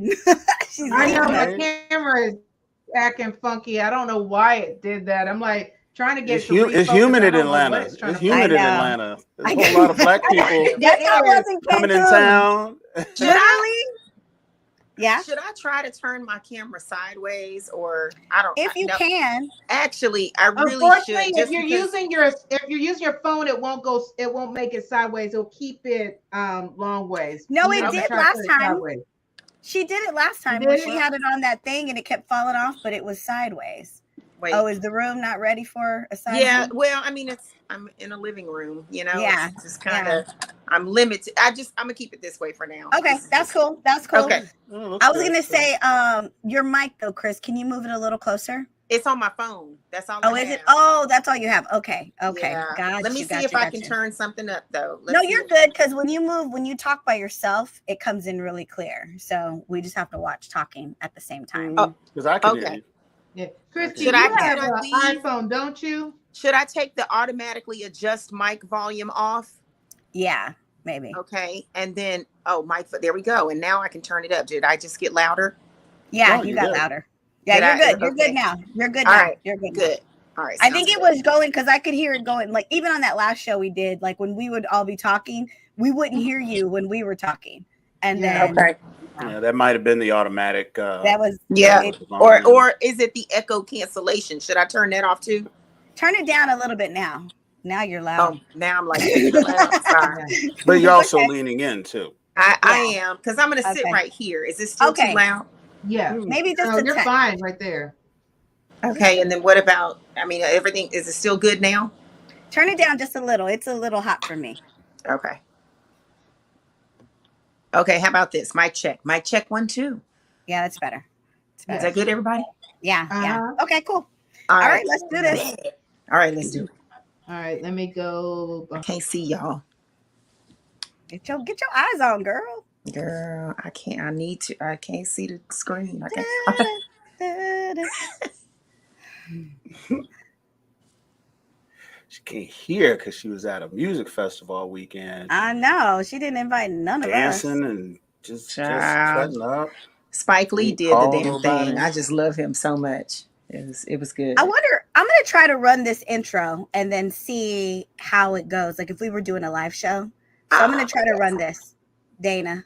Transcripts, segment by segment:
She's I know my Right? camera is acting funky. I don't know why it did that. I'm like trying to get It's it to refocus. it's humid I in don't know what Atlanta. it's trying It's to focus. I humid in know. Atlanta. There's a whole lot of black people That's how it It was is. in coming in Cancun. town. Should I Literally. Yeah. should I try to turn my camera sideways, or I don't If you no. can. Actually, I really Unfortunately, should, just because. if you're using your phone, it won't make it sideways. It'll keep it long ways. No, Even it if you did try to last put it time. sideways. She did it last You time when did she it? had it on that thing and it kept falling off, but it was sideways. Wait. Oh, is the room not ready for a side Yeah, view? well, I mean, I'm in a living room, Yeah, it's just kind of, I'm limited. I'm gonna keep it this way for now. Okay, This is that's just- cool. That's cool. Okay. Oh, looks I was good. gonna say, your mic though, Chris. Can you move it a little closer? It's on my phone. That's all Oh, I is have. it? Oh, that's all you have. Okay, okay. Yeah. Got Let me you. see Got if you. I Got can you. turn something up, though. No, you're good because when you talk by yourself, it comes in really clear. So we just have to watch talking at the same time. Oh, Because I can hear okay. you. Yeah. Christy, Should you I have an leave? iPhone, don't you? Should I take the automatically adjust mic volume off? Yeah, maybe. Okay. And then, there we go. And now I can turn it up. Did I just get louder? Yeah, No, you you got did. louder. Yeah, Did you're I? good. You're Okay. good now. You're good All now. right. You're good. Now. Good. All right. I think sounds it good. was going because I could hear it going. Like even on that last show we did, like when we would all be talking, we wouldn't hear you when we were talking, and Yeah. then Okay. Yeah, that might have been the automatic. that was Yeah. it, Or is it the echo cancellation? Should I turn that off too? turn it down a little bit now. Now you're loud. Oh, now I'm like extra loud. Sorry. But you're also Okay. leaning in too. I am, because I'm gonna sit Okay. right here. Is it still Okay. too loud? Yeah. Maybe just No, a you're touch. fine right there. Okay, and then what about, I mean, everything, is it still good now? Turn it down just a little. It's a little hot for me. Okay. Okay, how about this? Mic check. Mic check 1, 2. Yeah, that's better. It's Is better. that good, everybody? Yeah, yeah. Uh-huh. Okay, cool. All All right, let's do this. All right, let's do it. All right, let me go. I can't see y'all. Get your eyes on, girl. Girl, I can't. I can't see the screen. Okay. She can't hear because she was at a music festival all weekend. I know. She didn't invite none of us. Dancing and just Child. cutting up. Spike Lee Didn't did the call damn nobody. thing. I just love him so much. It was good. I wonder, I'm going to try to run this intro and then see how it goes. Like if we were doing a live show. So I'm going to try to run this, Dana.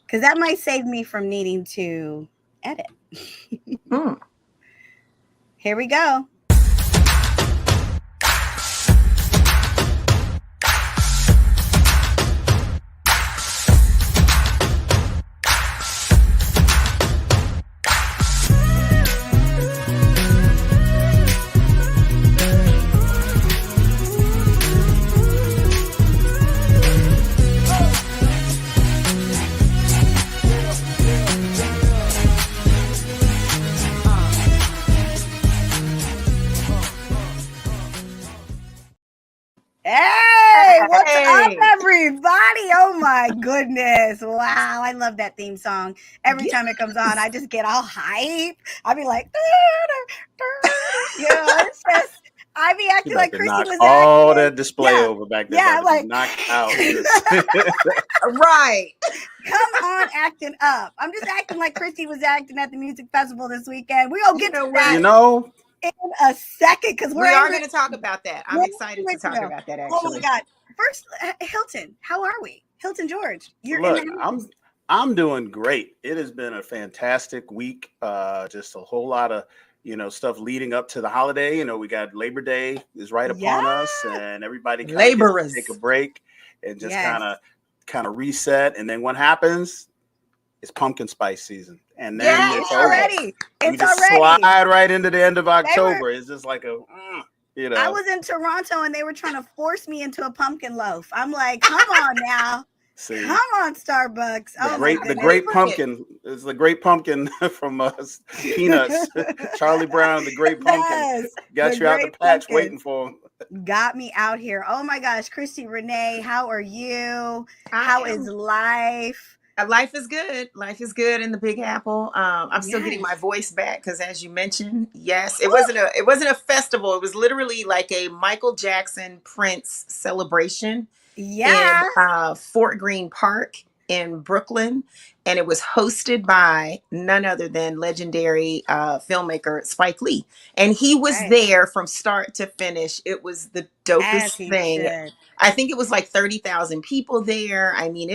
Because that might save me from needing to edit. Here we go. Hey, what's up, everybody? Oh my goodness. Wow, I love that theme song. Every time it comes on, I just get all hype. I'll be like, it's just, I be acting like Christy knock was all acting. that display over back there. Yeah, like knocked out. Right. Come on, acting up. I'm just acting like Christy was acting at the music festival this weekend. We're gonna get to that in a second because we are going to talk about that. I'm excited to talk about that. Actually, oh my god! First, Hilton, how are we? Hilton George, you're Look, in the I'm doing great. It has been a fantastic week. Just a whole lot of stuff leading up to the holiday. We got Labor Day is right upon us, and everybody laborers take a break and just kind of reset. And then what happens? It's pumpkin spice season, and then it's already. We just slide right into the end of October. It's just like I was in Toronto and they were trying to force me into a pumpkin loaf. I'm like, come on now. See, come on, Starbucks. The great pumpkin is the great pumpkin from Peanuts. Charlie Brown, the great pumpkin. Got you out the patch waiting for him. Got me out here. Oh my gosh, Christi Renee, how are you? How is life? Life is good. Life is good in the Big Apple. I'm still getting my voice back because, as you mentioned, yes, it wasn't a festival. It was literally like a Michael Jackson Prince celebration in Fort Greene Park in Brooklyn, and it was hosted by none other than legendary filmmaker Spike Lee. And he was there from start to finish. It was the As dopest he thing. should. I think it was like 30,000 people there. I mean,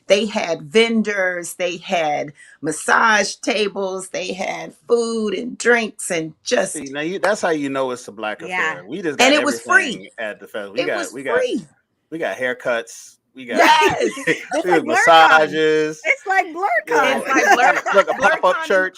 they had vendors, they had massage tables, they had food and drinks and just. See, now that's how you know it's a Black affair. We just got and it was free everything at the festival. It was free. We got haircuts. We got It's like massages. It's like BLERD. It's like a pop-up church.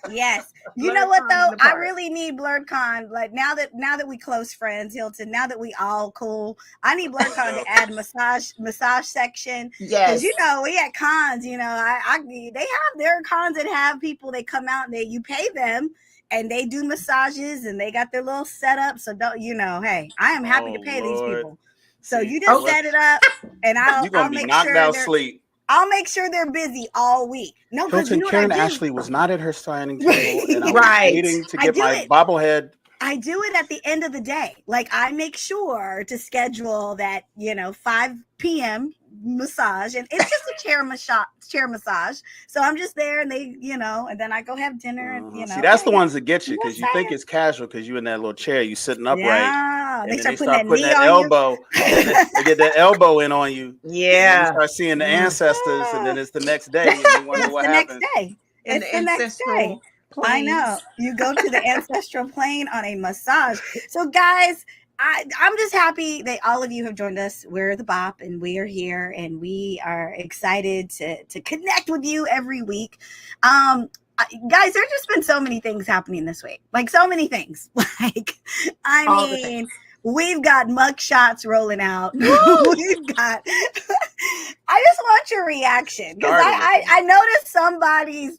Yes. You know what though? I really need BLERDCon. Like now that we close friends, Hilton. Now that we all cool, I need BLERDCon to add massage section. Yes. You know, we at cons. You know, they have their cons that have people. They come out and you pay them. And they do massages and they got their little setup. So hey, I am happy to pay these people. So you just set it up, and I'll make sure I'll make sure they're busy all week. No, because Karen Ashley was not at her signing table, and I was waiting to get my bobblehead. I do it at the end of the day. Like I make sure to schedule that 5 p.m. massage, and it's just a chair massage. So I'm just there, and they and then I go have dinner. And see, that's the ones that get you because you think it's casual because you in that little chair, you sitting upright. Yeah, they start putting that elbow. They get that elbow in on you. Yeah, you start seeing the ancestors, and then it's the next day. And you wonder what happened. It's the next day. I know. You go to the ancestral plane on a massage. So guys, I'm just happy that all of you have joined us. We're the BOP and we are here and we are excited to connect with you every week. Guys, there's just been so many things happening this week. Like so many things. We've got mug shots rolling out. We've got I just want your reaction because I noticed somebody's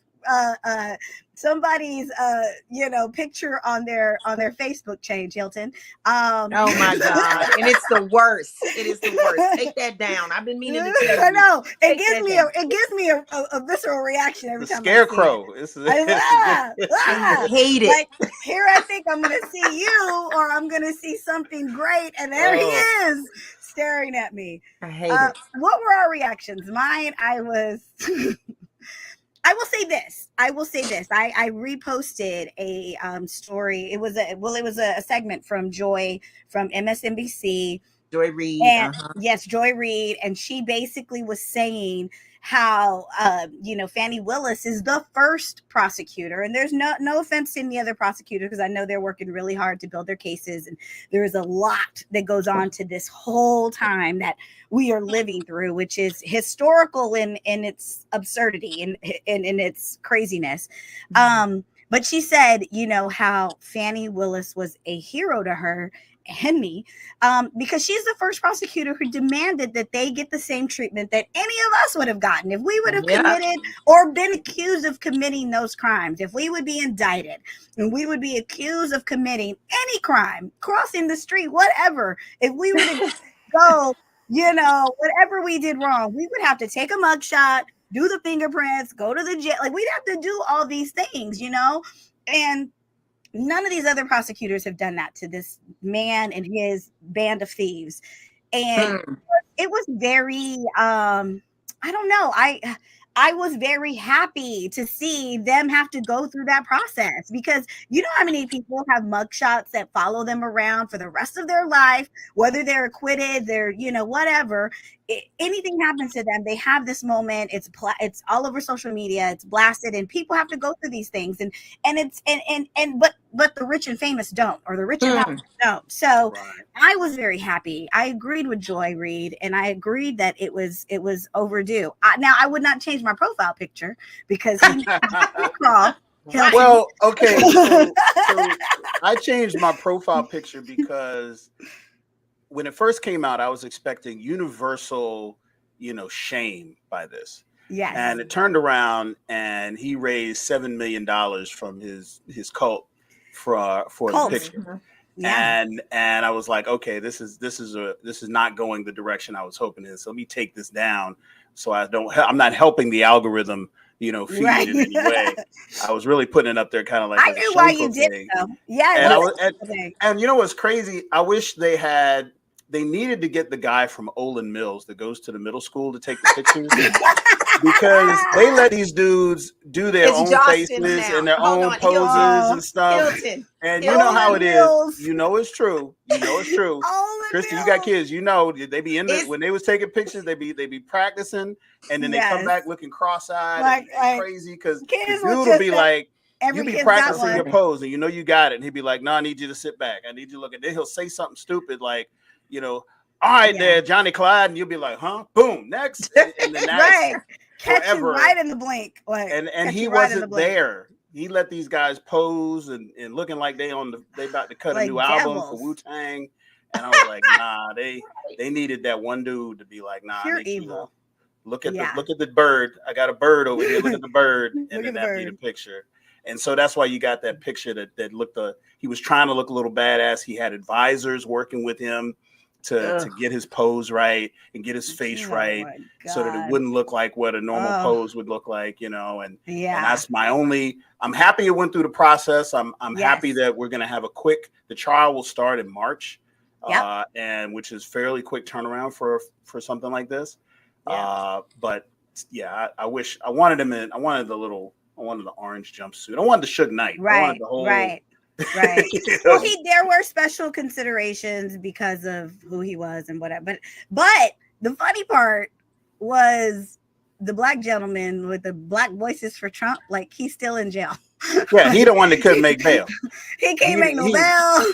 picture on their Facebook change, Hilton. Oh my God. And it's the worst. It is the worst. Take that down. I've been meaning to tell you. I know. It gives me a visceral reaction every time. Scarecrow. I hate it. Like here I think I'm gonna see you or I'm gonna see something great, and there he is staring at me. I hate it. What were our reactions? Mine, I will say this. I reposted a story. It was a segment from Joy from MSNBC. Joy Reid. And yes, Joy Reid. And she basically was saying how Fani Willis is the first prosecutor, and there's no offense to any other prosecutor because I know they're working really hard to build their cases, and there is a lot that goes on to this whole time that we are living through, which is historical in its absurdity and in its craziness. But she said, how Fani Willis was a hero to her and me, because she's the first prosecutor who demanded that they get the same treatment that any of us would have gotten if we would have committed or been accused of committing those crimes. If we would be indicted and we would be accused of committing any crime, crossing the street, whatever, if we were to go, whatever we did wrong, we would have to take a mugshot, do the fingerprints, go to the jail. Like we'd have to do all these things, and none of these other prosecutors have done that to this man and his band of thieves. And it was very, I don't know. I was very happy to see them have to go through that process because you know how many people have mugshots that follow them around for the rest of their life, whether they're acquitted, they're, whatever. Anything happens to them, they have this moment. It's all over social media. It's blasted, and people have to go through these things. But the rich and famous don't, or the rich and famous don't. So I was very happy. I agreed with Joy Reid, and I agreed that it was overdue. Now I would not change my profile picture because he crawl. Well, okay. So I changed my profile picture because when it first came out, I was expecting universal, shame by this. Yes. And it turned around and he raised $7 million from his cult for the picture. Yeah. And I was like, okay, this is not going the direction I was hoping in. So let me take this down so I'm not helping the algorithm, feed it in any way. I was really putting it up there kind of like I knew why you did it though. Yeah. And you know what's crazy? I wish they had they needed to get the guy from Olin Mills that goes to the middle school to take the pictures. Because they let these dudes do their own Justin faces now. and their Hold own on, poses and stuff. Hilton. And you know how it Mills. is. You know it's true. You know it's true. Christy, you got kids. You know they be in the when they was taking pictures. They be practicing, and then they come back looking cross-eyed and crazy because the dude will be like, "You be practicing your pose, and you know you got it." And he'd be like, "No, I need you to sit back. I need you to look." And then he'll say something stupid like, you know, "All right, there, Johnny Clyde," and you'll be like, "Huh?" Boom, next, and then that's catch you right in the blink. Like, and he wasn't there. He let these guys pose and looking like they about to cut a new album for Wu-Tang. And I was like, nah, they needed that one dude to be like, nah, pure I need evil. You to look at the bird. I got a bird over here. Look at the bird, and then that be the picture. And so that's why you got that picture that looked. He was trying to look a little badass. He had advisors working with him to get his pose right and get his face right, so that it wouldn't look like what a normal pose would look like, you know. And that's my only. I'm happy it went through the process. I'm happy that we're gonna have the trial will start in March. And which is fairly quick turnaround for something like this. But yeah, I wish I wanted him in. I wanted the orange jumpsuit. I wanted the Suge Knight. I wanted the whole. Right. Well, there were special considerations because of who he was and whatever. But the funny part was the black gentleman with the black voices for Trump. Like, he's still in jail. Yeah, he the one that couldn't make bail. He can't make no bail.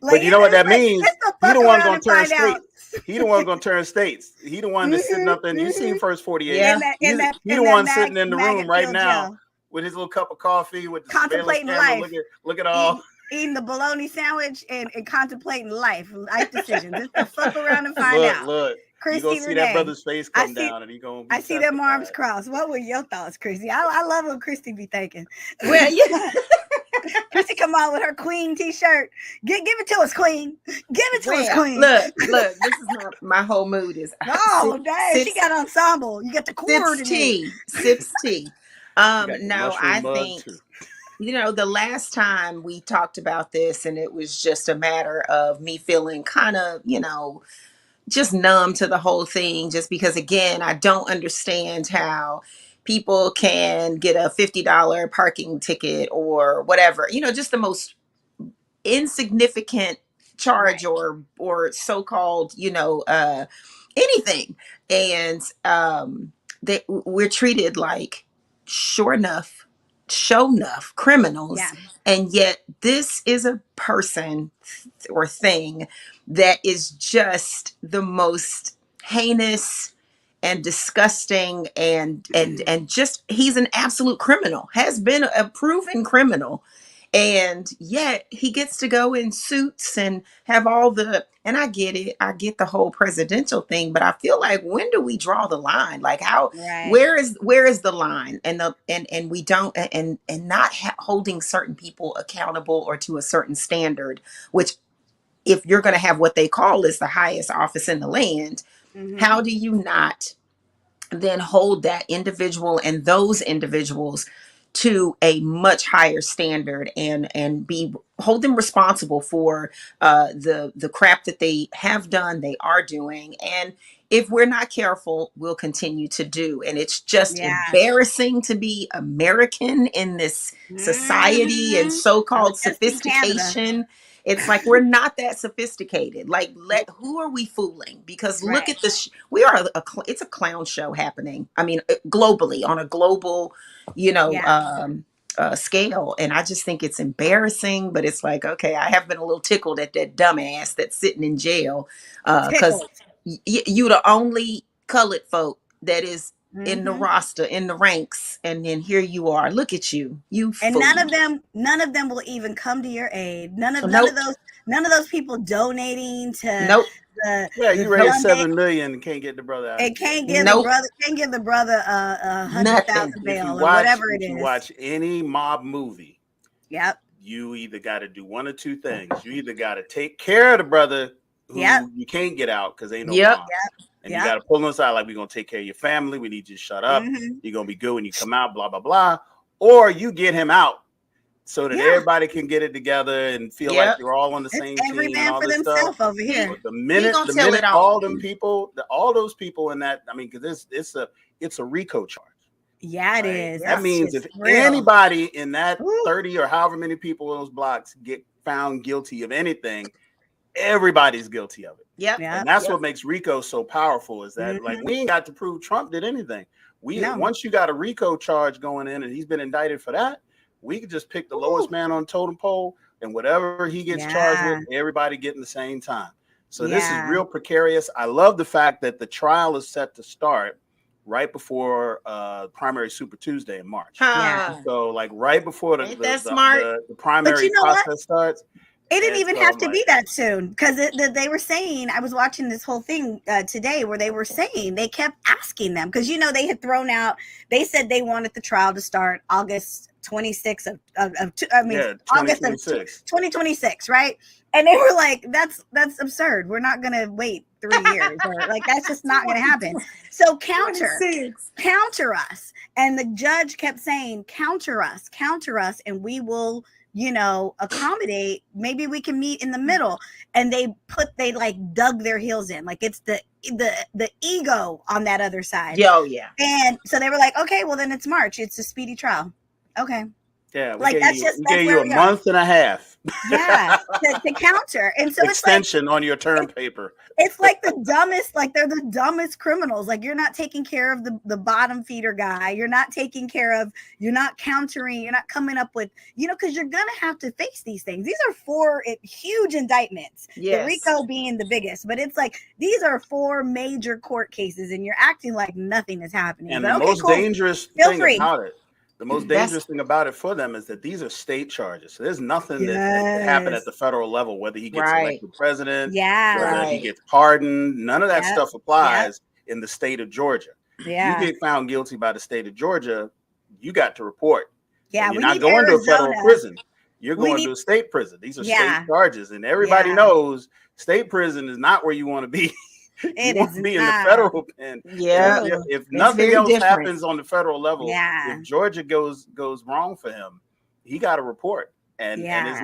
But you know what that means? He the one gonna turn states. He the one gonna turn states. He the one that's sitting up in. You seen First 48? He the one sitting in the room right now with his little cup of coffee with the contemplating life. Look at all. Eating the bologna sandwich and contemplating life decisions. Just to fuck around and find out. Look. Christi Renee. You gonna see that brother's face come down, and he gonna. I see them arms crossed. What were your thoughts, Christi? I love what Christi be thinking. Well, yeah. Christi come out with her Queen T-shirt. Give it to us, Queen. Give it to us, Queen. Look. This is my whole mood is. Oh, dang! She got ensemble. You got the cord. Sips tea. No, I think. You know, the last time we talked about this, and it was just a matter of me feeling kind of, you know, just numb to the whole thing, just because, again, I don't understand how people can get a $50 parking ticket or whatever, you know, just the most insignificant charge or so-called, you know, anything. And we're treated like show enough criminals. And yet this is a person or thing that is just the most heinous and disgusting and just, he's an absolute criminal, has been a proven criminal. And yet he gets to go in suits and have all and I get it. I get the whole presidential thing, but I feel like, when do we draw the line? Like, where is the line? And we don't, and not holding certain people accountable or to a certain standard, which, if you're going to have what they call is the highest office in the land, how do you not then hold that individual and those individuals to a much higher standard and hold them responsible for the crap that they have done, they are doing, and if we're not careful, we'll continue to do. And it's just embarrassing to be American in this society and so-called sophistication. It's like, we're not that sophisticated. Like, who are we fooling? Because look at this. It's a clown show happening. I mean, globally, on a global, you know, scale. And I just think it's embarrassing, but it's like, okay, I have been a little tickled at that dumbass that's sitting in jail. Because you the only colored folk that is in the roster, in the ranks, and then here you are. Look at you, and fool. None of them will even come to your aid. None of those people donating to. You raised $7 million and can't get the brother out. And can't give the brother $100,000 bail or whatever it is. If you watch any mob movie, you either got to do one or two things. You either got to take care of the brother who you can't get out because ain't no mob. And you got to pull them aside, like, we're going to take care of your family. We need you to shut up. You're going to be good when you come out, blah, blah, blah. Or you get him out so that everybody can get it together and feel like you're all on the same every team man and all for this themselves stuff. over here. The minute all them people, all those people in that, I mean, because it's a RICO charge. Yeah, it is. That means if anybody in that 30 or however many people in those blocks get found guilty of anything, everybody's guilty of it. Yep. And that's what makes RICO so powerful, is that like we ain't got to prove Trump did anything. Once you got a RICO charge going in and he's been indicted for that, we could just pick the lowest man on the totem pole, and whatever he gets charged with, everybody getting the same time. So this is real precarious. I love the fact that the trial is set to start right before primary Super Tuesday in March. So like right before the primary process starts. It didn't even have to be that soon, because they were saying, I was watching this whole thing today where they were saying, they kept asking them, because, they had thrown out, they said they wanted the trial to start August 26th August of 2026, right? And they were like, that's absurd. We're not going to wait 3 years. Or like, that's just not going to happen. So counter us. And the judge kept saying, counter us, and we will, accommodate. Maybe we can meet in the middle. And they like dug their heels in. Like, it's the ego on that other side. And so they were like, okay, well then it's March. It's a speedy trial. Okay. Yeah, we gave you a month and a half. To counter. And so extension on your term paper. It's like the dumbest, like they're the dumbest criminals. Like, you're not taking care of the bottom feeder guy. You're not you're not countering, you're not coming up with, because you're going to have to face these things. These are 4 huge indictments. The RICO being the biggest, but it's like, these are 4 major court cases and you're acting like nothing is happening. And the most dangerous thing about it, the most dangerous thing about it for them is that these are state charges. So there's nothing that happened at the federal level, whether he gets elected president, whether he gets pardoned. None of that stuff applies in the state of Georgia. You get found guilty by the state of Georgia, you got to report. You're not going to a federal prison. You're going to a state prison. These are state charges. And everybody knows state prison is not where you want to be. You want to be in the federal pen. If nothing else happens on the federal level, if Georgia goes wrong for him, he got to report, and it's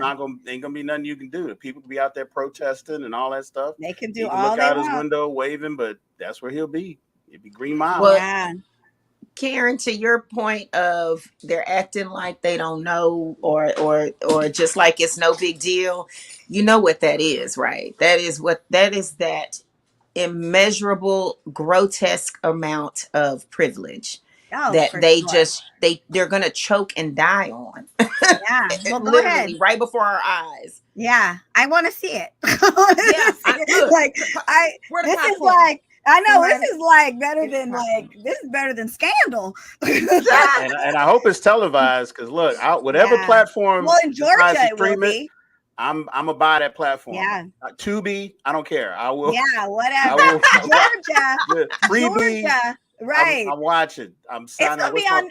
ain't gonna be nothing you can do. The people can be out there protesting and all that stuff. They can do he can all look they out want. his window waving, but that's where he'll be. It'll be Green Mile. Well, Karen, to your point of they're acting like they don't know, or just like it's no big deal. You know what that is, right? That is that immeasurable, grotesque amount of privilege that they're gonna choke and die on. Well, go literally ahead. Right before our eyes. I want to see it. This is like better than this is better than Scandal. and I hope it's televised, because look, whatever platform. Well, in Georgia it will be. I'm gonna buy that platform. Tubi, I don't care. I will. Whatever. Georgia, right? I'm watching. It's gonna be on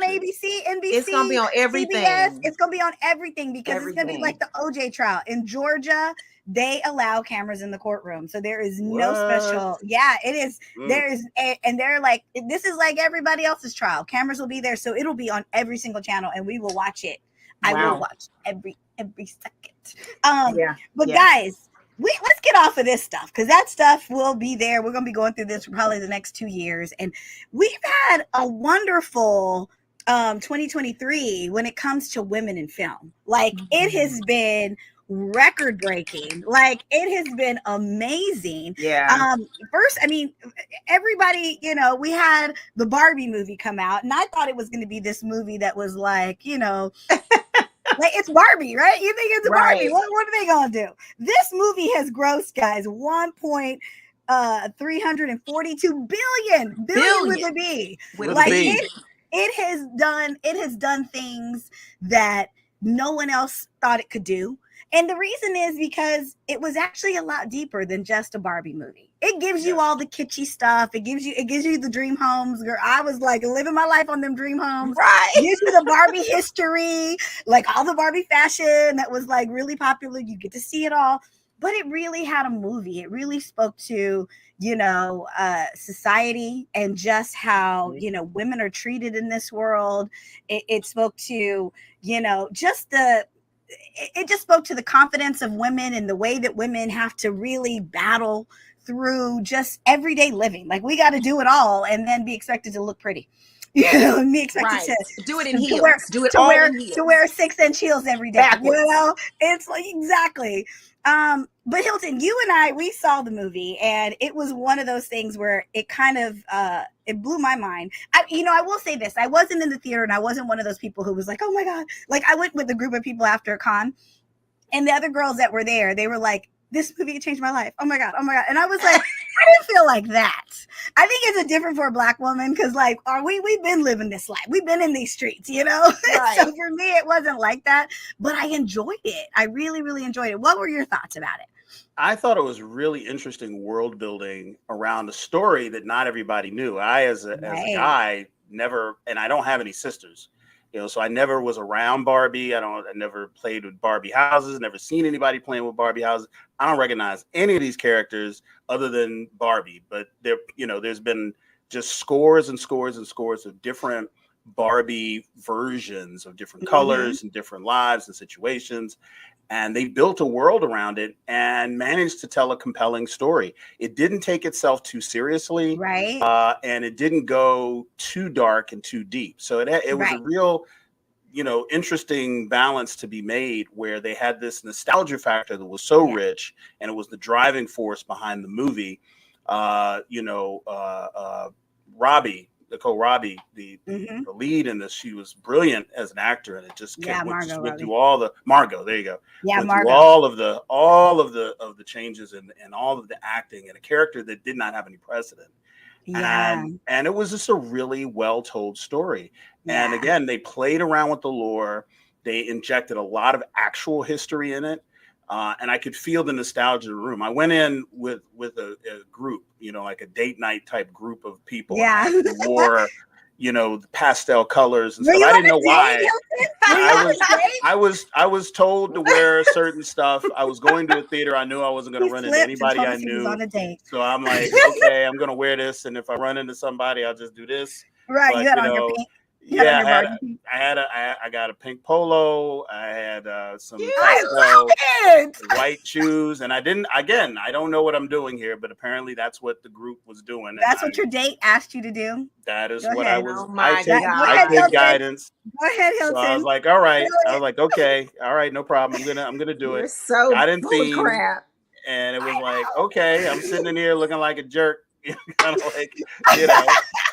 ABC, NBC. It's gonna be on everything. CBS. It's gonna be on everything, because it's gonna be like the OJ trial in Georgia. They allow cameras in the courtroom, so there is no special. It is. There is, and they're like, this is like everybody else's trial. Cameras will be there, so it'll be on every single channel, and we will watch it. I will watch every second. But guys, let's get off of this stuff, because that stuff will be there. We're going to be going through this for probably the next 2 years. And we've had a wonderful 2023 when it comes to women in film. Like, it has been record breaking. Like, it has been amazing. First, I mean, everybody, we had the Barbie movie come out, and I thought it was going to be this movie that was like, like, it's Barbie, right? You think it's Barbie. What are they going to do? This movie has grossed, guys, 342 billion with a B. It has done things that no one else thought it could do. And the reason is because it was actually a lot deeper than just a Barbie movie. It gives you all the kitschy stuff. It gives you the dream homes. Girl, I was like living my life on them dream homes. Right. It gives you the Barbie history, like all the Barbie fashion that was like really popular. You get to see it all. But it really had a movie. It really spoke to, society and just how, women are treated in this world. It spoke to, it just spoke to the confidence of women and the way that women have to really battle through just everyday living. Like, we got to do it all and then be expected to look pretty. And be expected to do it in heels. To wear 6-inch heels every day. Backwards. It's like, exactly. But Hilton, you and I, we saw the movie, and it was one of those things where it kind of it blew my mind. I will say this: I wasn't in the theater, and I wasn't one of those people who was like, "Oh my god!" Like, I went with a group of people after a con, and the other girls that were there, they were like, "This movie changed my life. Oh my god! Oh my god!" And I was like, I didn't feel like that. I think it's a different for a Black woman because, like, we've been living this life. We've been in these streets, Right. So for me, it wasn't like that, but I enjoyed it. I really, really enjoyed it. What were your thoughts about it? I thought it was really interesting world building around a story that not everybody knew. I, as a guy, never, and I don't have any sisters, so I never was around Barbie. I never played with Barbie houses, never seen anybody playing with Barbie houses. I don't recognize any of these characters other than Barbie, but there's been just scores and scores and scores of different Barbie versions of different colors and different lives and situations. And they built a world around it and managed to tell a compelling story. It didn't take itself too seriously, right? And it didn't go too dark and too deep. So it was a real, interesting balance to be made, where they had this nostalgia factor that was so rich, and it was the driving force behind the movie. Nicole Robbie, the lead in this, she was brilliant as an actor, and it just went through all the Margot. There you go. Yeah, Margot. All of the changes and all of the acting, and a character that did not have any precedent. Yeah. And it was just a really well told story. Yeah. And again, they played around with the lore. They injected a lot of actual history in it. And I could feel the nostalgia in the room. I went in with a group, like a date night type group of people. Yeah. Who wore, the pastel colors and stuff. I didn't know why. I was told to wear certain stuff. I was going to a theater. I knew I wasn't going to run into anybody I knew. On a date. So I'm like, okay, I'm going to wear this, and if I run into somebody, I'll just do this. Right. But, you had on your pink. I got a pink polo. I had some pastel white shoes, and I don't know what I'm doing here, but apparently that's what the group was doing. That's what your date asked you to do. That is what I was. I take guidance. Go ahead, Hilton. So I was like, all right. I was like, okay, all right, no problem. I'm gonna do it. So got in theme, and it was like, okay, I'm sitting in here looking like a jerk. Kind of like,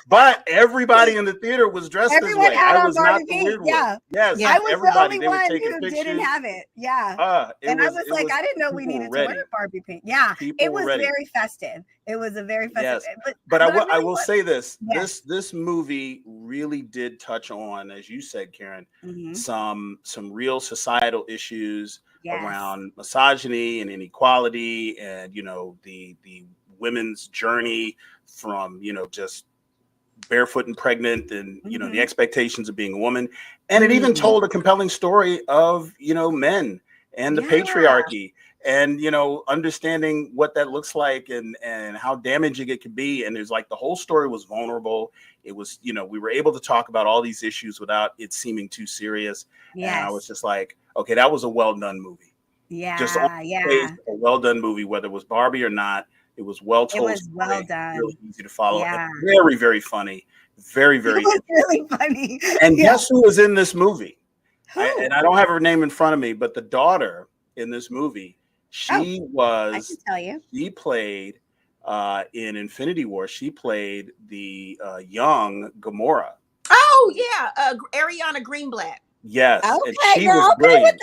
but everybody in the theater was dressed this way. I was not the weird one. Yes, I was everybody. The only one who didn't have it. I was like, I didn't know we needed to wear Barbie pink. Yeah, it was very festive. It was a very festive. Yes. But I will say this: this movie really did touch on, as you said, Karen, some real societal issues around misogyny and inequality, and the women's journey from just barefoot and pregnant, and the expectations of being a woman. And it even told a compelling story of men and the patriarchy, and understanding what that looks like, and how damaging it could be. And there's like, the whole story was vulnerable. It was, we were able to talk about all these issues without it seeming too serious. And I was just like, okay, that was a well done movie. Just a well done movie, whether it was Barbie or not. It was well told. It was well done. Really easy to follow. And very, very funny. Very, very. It was really funny. And guess who was in this movie? And I don't have her name in front of me, but the daughter in this movie, I can tell you. She played in Infinity War. She played the young Gamora. Oh yeah, Ariana Greenblatt. Yes, okay, and she was brilliant. With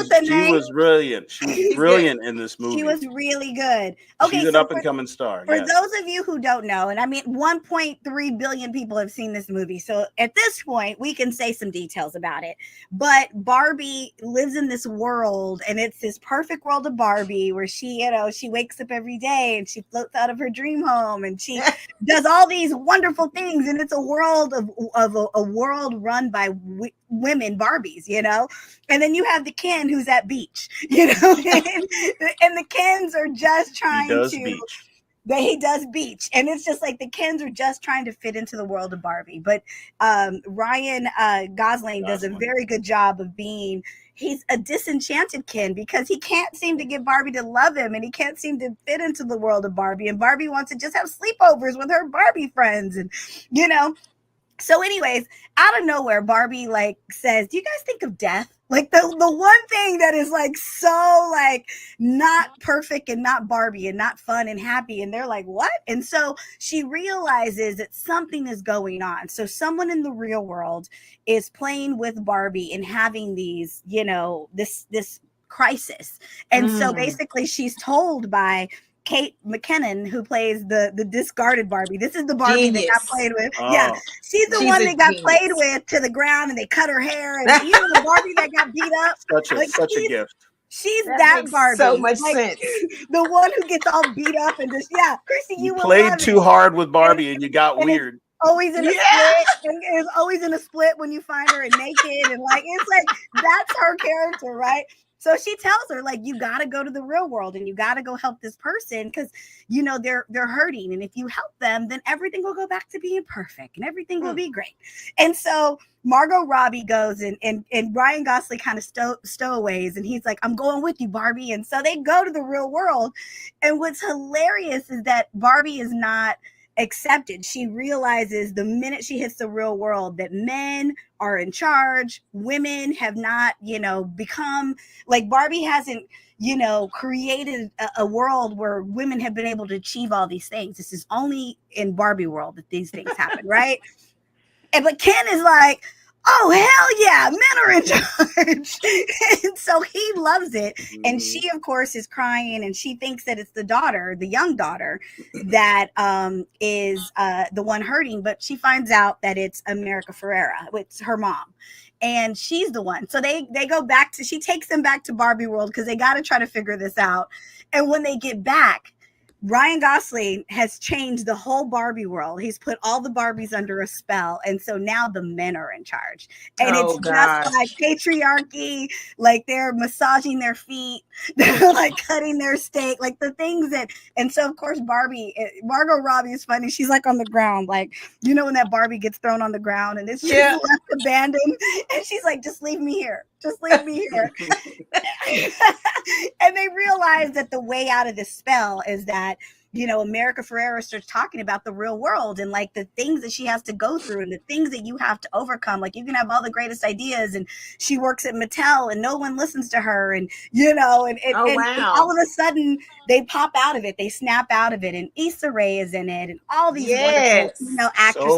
the names. She was brilliant. She was brilliant in this movie. She was really good. Okay, she's an up and coming star. For those of you who don't know, and I mean, 1.3 billion people have seen this movie, so at this point, we can say some details about it. But Barbie lives in this world, and it's this perfect world of Barbie, where she wakes up every day and she floats out of her dream home, and she does all these wonderful things, and it's a world of a world run by women Barbies, and then you have the Ken who's at beach, and the Kens are just trying to beach. that he does beach, and it's just like the Kens are just trying to fit into the world of Barbie. But Ryan Gosling does a very good job of being. He's a disenchanted Ken because he can't seem to get Barbie to love him, and he can't seem to fit into the world of Barbie. And Barbie wants to just have sleepovers with her Barbie friends, and So, anyways, out of nowhere, Barbie like says, "Do you guys think of death?" Like the one thing that is like so like not perfect and not Barbie and not fun and happy, and they're like, "What?" And so she realizes that something is going on. So someone in the real world is playing with Barbie and having these, this crisis. And so basically, she's told by Kate McKinnon, who plays the discarded Barbie. This is the Barbie that got played with. Oh. Yeah, she's the one that got played with to the ground, and they cut her hair. And the Barbie that got beat up. Such a gift. She's that Barbie. So much sense. The one who gets all beat up and just Christi, you played too hard with Barbie, and you got weird. Always in a split, and it's always in a split when you find her naked, and it's like that's her character, right? So she tells her, like, you got to go to the real world and you got to go help this person because, they're hurting. And if you help them, then everything will go back to being perfect and everything will be great. And so Margot Robbie goes and Ryan Gosling kind of stowaways, and he's like, I'm going with you, Barbie. And so they go to the real world. And what's hilarious is that Barbie is not accepted. She realizes the minute she hits the real world that men are in charge. Women have not, become like Barbie hasn't, created a world where women have been able to achieve all these things. This is only in Barbie world that these things happen, right? But Ken is like, oh, hell yeah, men are in charge. And so he loves it. And she, of course, is crying, and she thinks that it's the young daughter, that is the one hurting. But she finds out that it's America Ferrera. It's her mom. And she's the one. So they go she takes them back to Barbie world because they got to try to figure this out. And when they get back, Ryan Gosling has changed the whole Barbie world. He's put all the Barbies under a spell. And so now the men are in charge. And it's just like patriarchy, like they're massaging their feet, they're like cutting their steak, like the things that, and so of course Margot Robbie is funny. She's like on the ground, like, when that Barbie gets thrown on the ground and it's just left abandoned. And she's like, just leave me here. Just leave me here. And they realize that the way out of this spell is that, America Ferrera starts talking about the real world and like the things that she has to go through and the things that you have to overcome. Like you can have all the greatest ideas, and she works at Mattel and no one listens to her. And, and all of a sudden they pop out of it. They snap out of it. And Issa Rae is in it and all these wonderful, actresses.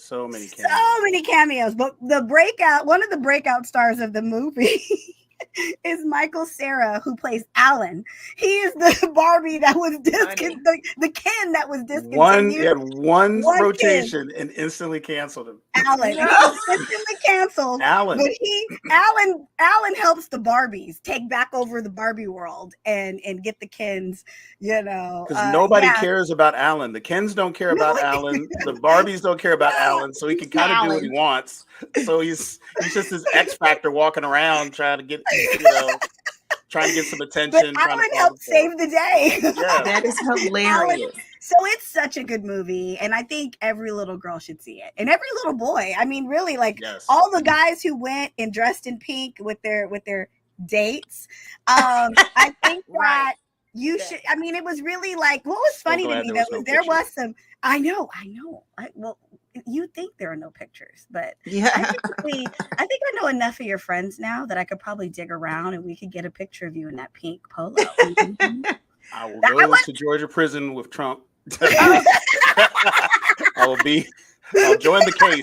So many cameos. But one of the breakout stars of the movie is Michael Cera, who plays Alan. He is the Barbie that was the Ken that was discontinued. He had one rotation and instantly canceled him. Alan. He was instantly canceled. Alan. But Alan helps the Barbies take back over the Barbie world and get the Kens, Because nobody cares about Alan. The Kens don't care about Alan. The Barbies don't care about Alan. So he can kind of do what he wants. So he's just this X Factor walking around trying to get some attention. But Alan helped save the day. Yeah. That is hilarious. So it's such a good movie, and I think every little girl should see it, and every little boy. I mean, really, all the guys who went and dressed in pink with their dates. I think that you should. I mean, it was really like what was funny to me there was some. I know. You think there are no pictures, but I think I know enough of your friends now that I could probably dig around and we could get a picture of you in that pink polo. I will go to Georgia prison with Trump. I'll join the case.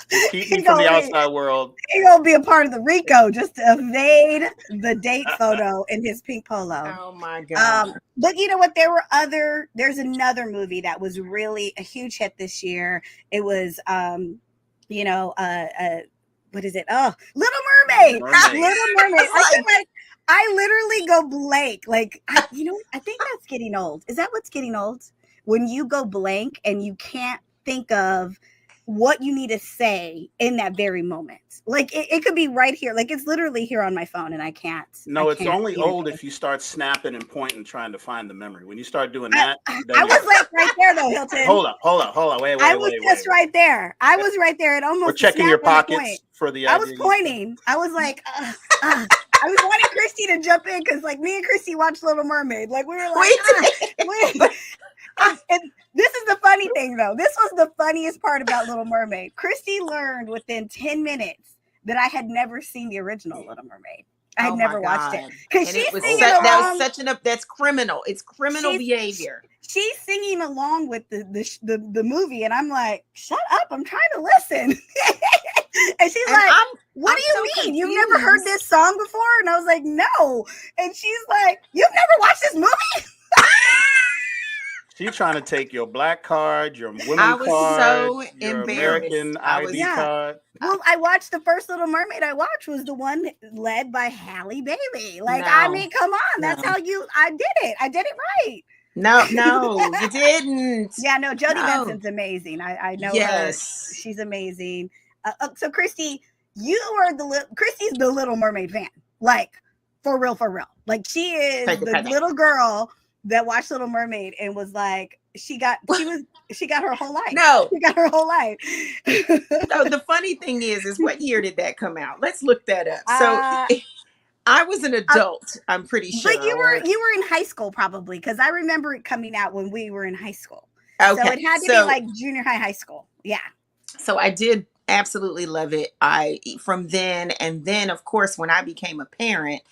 Just keep me from the outside world. He's gonna be a part of the RICO just to evade the date photo in his pink polo. Oh my God. But you know what? There's another movie that was really a huge hit this year. It was what is it? Oh, Little Mermaid. Little Mermaid. I literally go blank. Like, I think that's getting old. Is that what's getting old? When you go blank and you can't think of what you need to say in that very moment. Like it could be right here. Like it's literally here on my phone and I can't. No, it's only even old do it. if you start snapping and pointing trying to find the memory. When you start doing I that, was like right there though, Hilton. Hold up. Wait. I was just right there. I was right there. It almost We're checking your pockets for the I was pointing. I was like, I was wanting Christy to jump in because like me and Christy watched Little Mermaid. Like we were like, and this is the funny thing though. This was the funniest part about Little Mermaid. Christy learned within 10 minutes that I had never seen the original Little Mermaid. I had never watched it because she's singing along. That was that's criminal. It's criminal behavior. She's singing along with the movie, and I'm like, shut up! I'm trying to listen. And she's like, what do you mean? Confused. You've never heard this song before? And I was like, no. And she's like, you've never watched this movie? She's trying to take your black card, your women card, so your American ID card. Well, I watched the first Little Mermaid I watched was the one led by Halle Bailey. Like, I mean, come on. That's how I did it. I did it right. No, you didn't. Yeah, no, Jodie Benson's amazing. I know her. She's amazing. So Christy, Christy's the Little Mermaid fan. Like, for real. Like, she is the little girl that watched Little Mermaid and was like, she got her whole life. No, she got her whole life. No, the funny thing is what year did that come out? Let's look that up. So I was an adult, I'm pretty sure. But you were in high school probably, because I remember it coming out when we were in high school. Okay. So it had to be like junior high school. Yeah. So I did absolutely love it. From then, and then of course when I became a parent,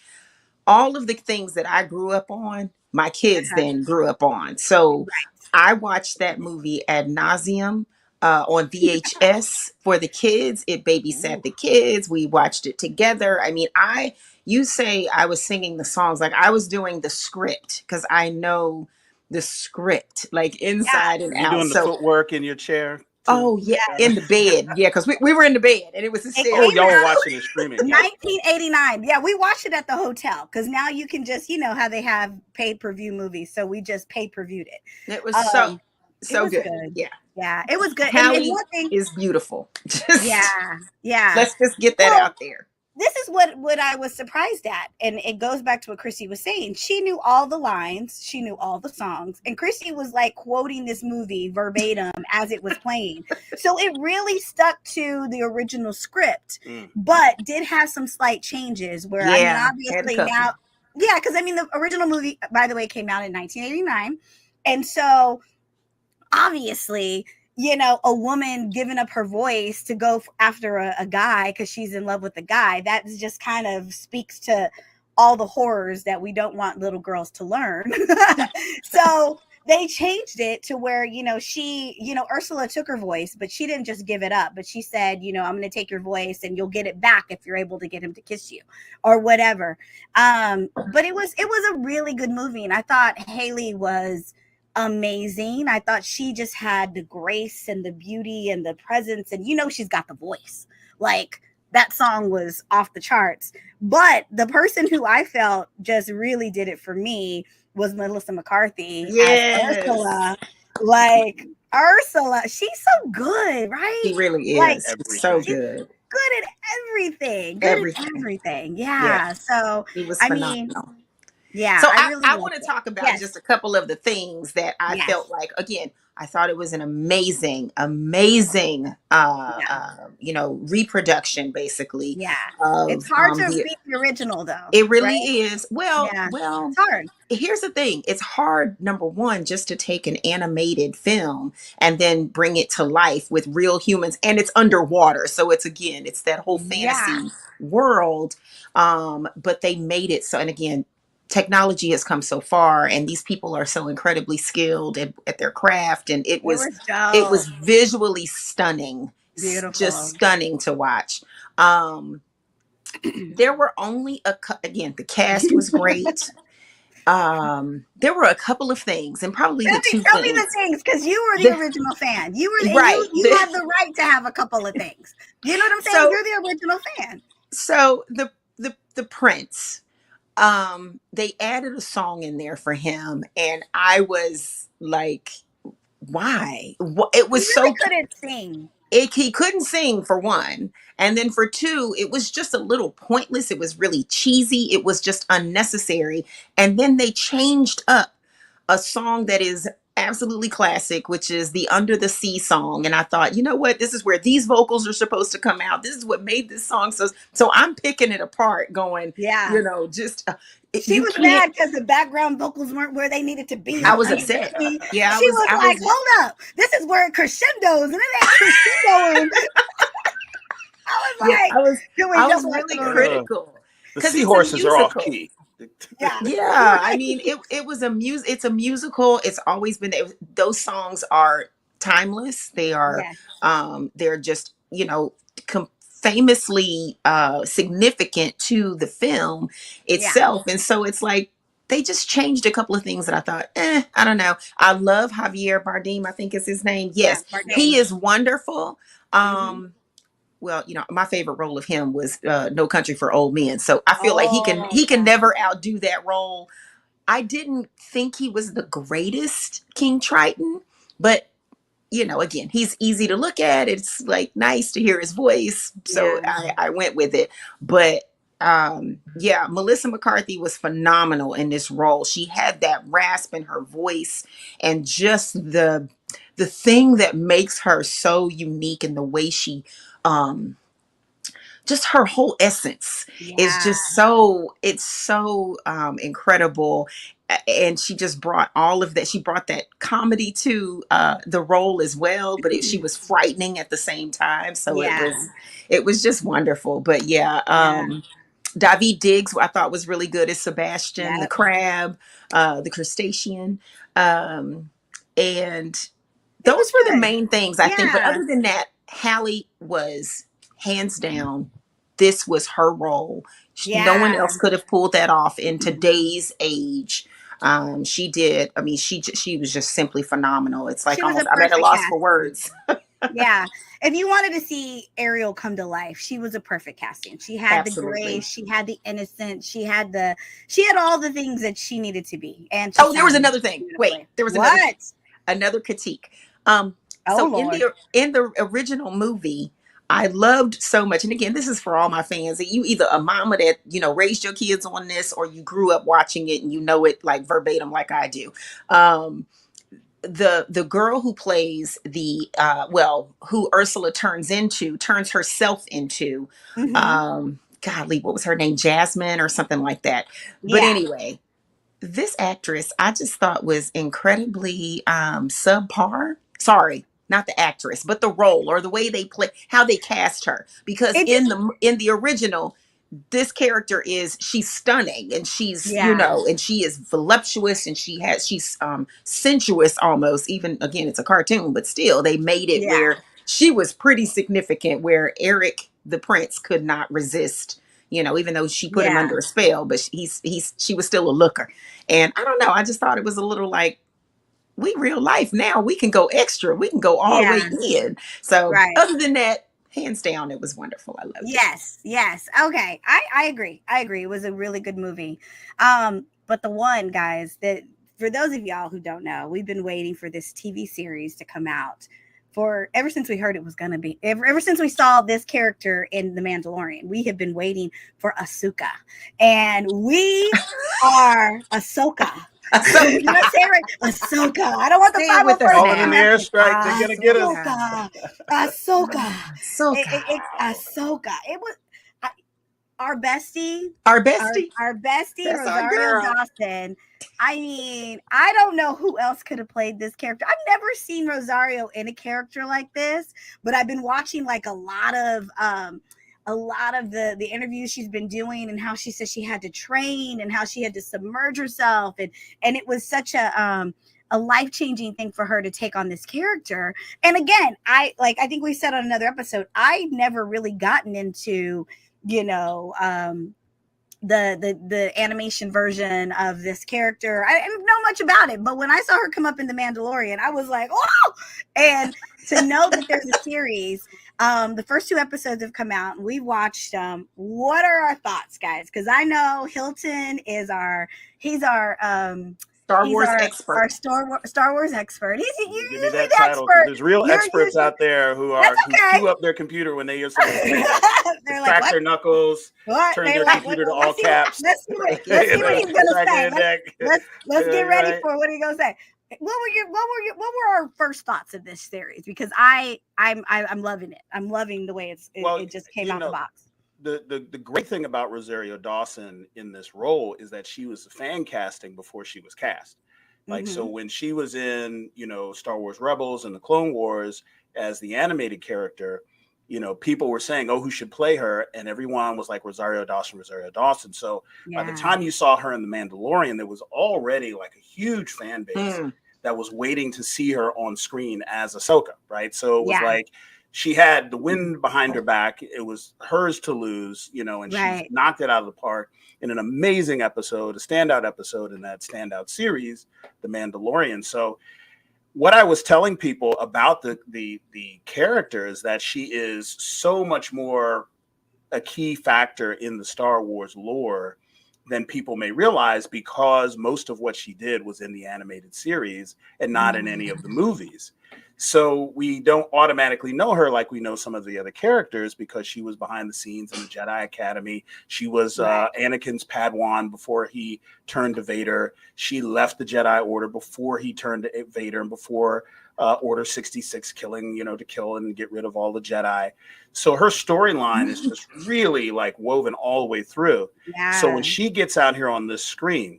all of the things that I grew up on, my kids then grew up on. So I watched that movie ad nauseum on VHS for the kids. It babysat the kids. We watched it together. I mean, you say I was singing the songs, like I was doing the script because I know the script like inside and out. Doing the footwork in your chair. Oh yeah, in the bed. Yeah, because we were in the bed and it was hysterical. Oh, y'all were watching it streaming. 1989. Yeah, we watched it at the hotel because now you can just, how they have pay-per-view movies. So we just pay-per-viewed it. It was so good. Yeah, it was good. Halle is beautiful. Yeah. Let's just get that out there. This is what I was surprised at. And it goes back to what Christy was saying. She knew all the lines. She knew all the songs. And Christy was like quoting this movie verbatim as it was playing. So it really stuck to the original script, but did have some slight changes where, obviously now, because the original movie, by the way, came out in 1989. And so obviously, a woman giving up her voice to go after a guy because she's in love with the guy, that just kind of speaks to all the horrors that we don't want little girls to learn. So they changed it to where, she, Ursula took her voice, but she didn't just give it up. But she said, I'm going to take your voice and you'll get it back if you're able to get him to kiss you or whatever. But it was a really good movie. And I thought Halle was amazing. I thought she just had the grace and the beauty and the presence, and she's got the voice. Like, that song was off the charts. But the person who I felt just really did it for me was Melissa McCarthy as Ursula. Like, Ursula, she's so good, right? She really is. Like, so good. Good at everything. At everything. Yeah. So it was phenomenal. Yeah. So I want to talk about just a couple of the things that I felt like, again, I thought it was an amazing, reproduction, basically. Yeah. It's hard to beat the original, though. It really is. Well, it's hard. Here's the thing. It's hard, number one, just to take an animated film and then bring it to life with real humans, and it's underwater. So it's that whole fantasy world. But they made it so, and again, technology has come so far, and these people are so incredibly skilled at their craft, and it was visually stunning. Beautiful. Just stunning to watch. There were only again, the cast was great. There were a couple of things, and probably tell me the things, because you were the original fan. You were right. You have the right to have a couple of things. You know what I'm saying? So, you're the original fan. So the prince. They added a song in there for him, and I was like, why? It was he really couldn't sing. he couldn't sing for one. And then for two, it was just a little pointless. It was really cheesy. It was just unnecessary. And then they changed up a song that is absolutely classic, which is the Under the Sea song. And I thought, you know what? This is where these vocals are supposed to come out. This is what made this song so I'm picking it apart going, Yeah. just she was mad because the background vocals weren't where they needed to be. I was upset. Yeah, she was like, hold up, this is where it crescendos and it ain't crescendoing. I was really critical. The seahorses are off key. Yeah. I mean, it's a musical. It's always been, those songs are timeless. They are, they're just, famously significant to the film itself. And so it's like, they just changed a couple of things that I thought, I don't know. I love Javier Bardem, I think is his name. Yes, he is wonderful. Well, my favorite role of him was No Country for Old Men. So I feel like he can never outdo that role. I didn't think he was the greatest King Triton, but again, he's easy to look at. It's like nice to hear his voice. So I went with it. But Melissa McCarthy was phenomenal in this role. She had that rasp in her voice, and just the thing that makes her so unique in the way she just her whole essence is just so incredible. And she just brought all of that. She brought that comedy to the role as well, but she was frightening at the same time. So it was just wonderful. But Daveed Diggs, I thought was really good as Sebastian, the crab, the crustacean. And those were the main things, I think. But other than that, Hallie was hands down, this was her role. No one else could have pulled that off in today's age. She did. I mean, she was just simply phenomenal. It's like almost, I'm at a loss for words. If you wanted to see Ariel come to life, she was a perfect casting. She had the grace, she had the innocence, she had all the things that she needed to be. And there was another thing. Wait, there was another critique. In the original movie, I loved so much. And again, this is for all my fans, that you either a mama that, raised your kids on this, or you grew up watching it and you know it like verbatim like I do. The girl who plays who Ursula turns herself into, godly, what was her name? Jasmine or something like that. But anyway, this actress I just thought was incredibly subpar. Sorry, not the actress, but the role or the way they play, how they cast her. Because in the original, this character she's stunning, and she's and she is voluptuous, and she's sensuous almost. Even again, it's a cartoon, but still they made it where she was pretty significant, where Eric the prince could not resist, even though she put him under a spell, but she was still a looker. And I don't know, I just thought it was a little like, we real life now, we can go extra, we can go all the way in. So other than that, hands down, it was wonderful. I loved it. Yes. Okay. I agree. It was a really good movie. But the one, guys, that for those of y'all who don't know, we've been waiting for this TV series to come out ever since we heard it was going to be, ever since we saw this character in The Mandalorian. We have been waiting for Ahsoka, and we are Ahsoka. Ahsoka. You know say it right? Ahsoka. I don't want the 501. All in the airstrike. They're gonna get us. Ahsoka. Ahsoka. It was our bestie, Rosario Dawson. I mean, I don't know who else could have played this character. I've never seen Rosario in a character like this, but I've been watching like a lot of the interviews she's been doing, and how she said she had to train and how she had to submerge herself, and it was such a life-changing thing for her to take on this character. And again, I think we said on another episode, I never really gotten into the animation version of this character. I didn't know much about it, but when I saw her come up in The Mandalorian, I was like, oh! And to know that there's a series, the first 2 episodes have come out, and we watched them. What are our thoughts, guys? Because I know Hilton is our Star Wars expert. Our Star Wars expert. He's Give me usually that the title. expert. There's real experts out there who queue up their computer when they hear someone say that. They crack their knuckles, turn their computer to all caps. Let's see what he's gonna say. Let's get ready for what he's gonna say. What were our first thoughts of this series? Because I'm loving it. I'm loving the way it just came out the box. The great thing about Rosario Dawson in this role is that she was fan casting before she was cast. Like, so when she was in, Star Wars Rebels and the Clone Wars as the animated character, people were saying, oh, who should play her? And everyone was like, Rosario Dawson. So by the time you saw her in The Mandalorian, there was already like a huge fan base that was waiting to see her on screen as Ahsoka, right? So it was like, she had the wind behind her back. It was hers to lose, and she knocked it out of the park in an amazing episode, a standout episode in that standout series, The Mandalorian. So what I was telling people about the character is that she is so much more a key factor in the Star Wars lore than people may realize, because most of what she did was in the animated series and not in any of the movies. So we don't automatically know her like we know some of the other characters, because she was behind the scenes in the Jedi Academy. She was Anakin's Padawan before he turned to Vader. She left the Jedi Order before he turned to Vader, and before Order 66 killing, to kill and get rid of all the Jedi. So her storyline is just really like woven all the way through. Yeah. So when she gets out here on this screen,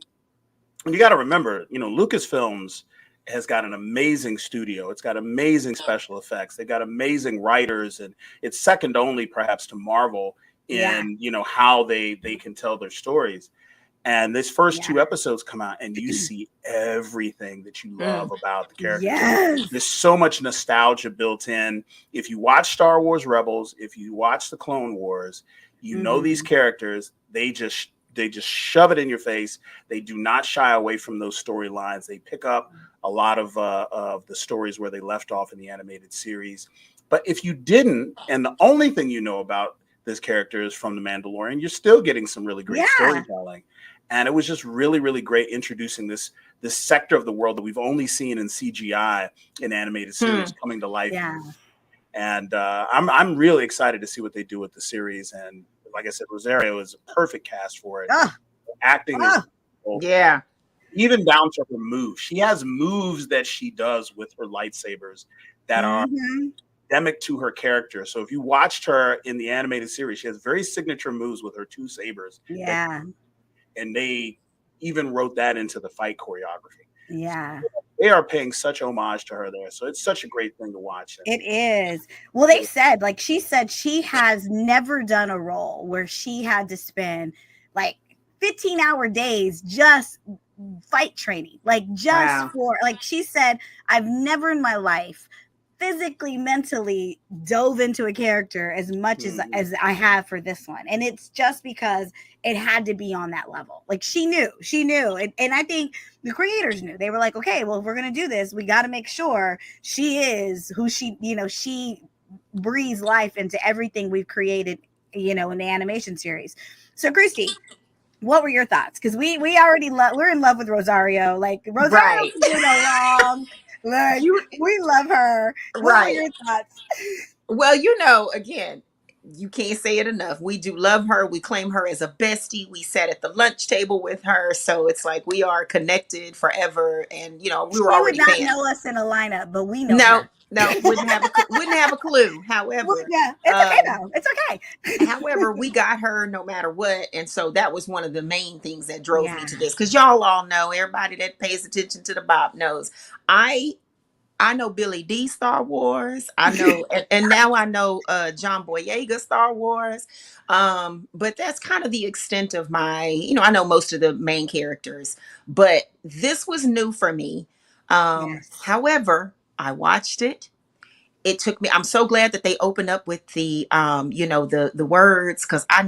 and you got to remember, Lucasfilms has got an amazing studio. It's got amazing special effects. They've got amazing writers, and it's second only perhaps to Marvel in, how they can tell their stories. And this first two episodes come out and you see everything that you love about the characters. Yes. There's so much nostalgia built in. If you watch Star Wars Rebels, if you watch the Clone Wars, you know these characters, they just shove it in your face. They do not shy away from those storylines. They pick up a lot of the stories where they left off in the animated series. But if you didn't, and the only thing you know about this character is from The Mandalorian, you're still getting some really great storytelling. And it was just really, really great introducing this sector of the world that we've only seen in CGI in animated series coming to life. Yeah. And I'm really excited to see what they do with the series. And like I said, Rosario is a perfect cast for it. Acting is even down to her moves. She has moves that she does with her lightsabers that are endemic to her character. So if you watched her in the animated series, she has very signature moves with her two sabers. Yeah. And they even wrote that into the fight choreography. Yeah. So they are paying such homage to her there. So it's such a great thing to watch. It is. Well, they said, like she said, she has never done a role where she had to spend like 15-hour days just fight training. Like just for, like she said, I've never in my life physically, mentally dove into a character as much as I have for this one. And it's just because it had to be on that level. Like she knew. And I think the creators knew. They were like, okay, well, if we're going to do this, we got to make sure she is who she, she breathes life into everything we've created, in the animation series. So Christi, what were your thoughts? Because we already we're in love with Rosario. Like Rosario can do no wrong. Like, we love her. What are your thoughts? Well, again, you can't say it enough. We do love her. We claim her as a bestie. We sat at the lunch table with her. So it's like we are connected forever. And, we were already fans. She would not know us in a lineup, but we know her. No, wouldn't have a clue. However, it's okay though. It's okay. However, we got her no matter what, and so that was one of the main things that drove me to this. Because y'all all know, everybody that pays attention to the BOP knows, I know Billy D Star Wars. I know, and now I know John Boyega Star Wars. But that's kind of the extent of my, I know most of the main characters, but this was new for me. However, I watched it. It took me, I'm so glad that they opened up with the, the words, because I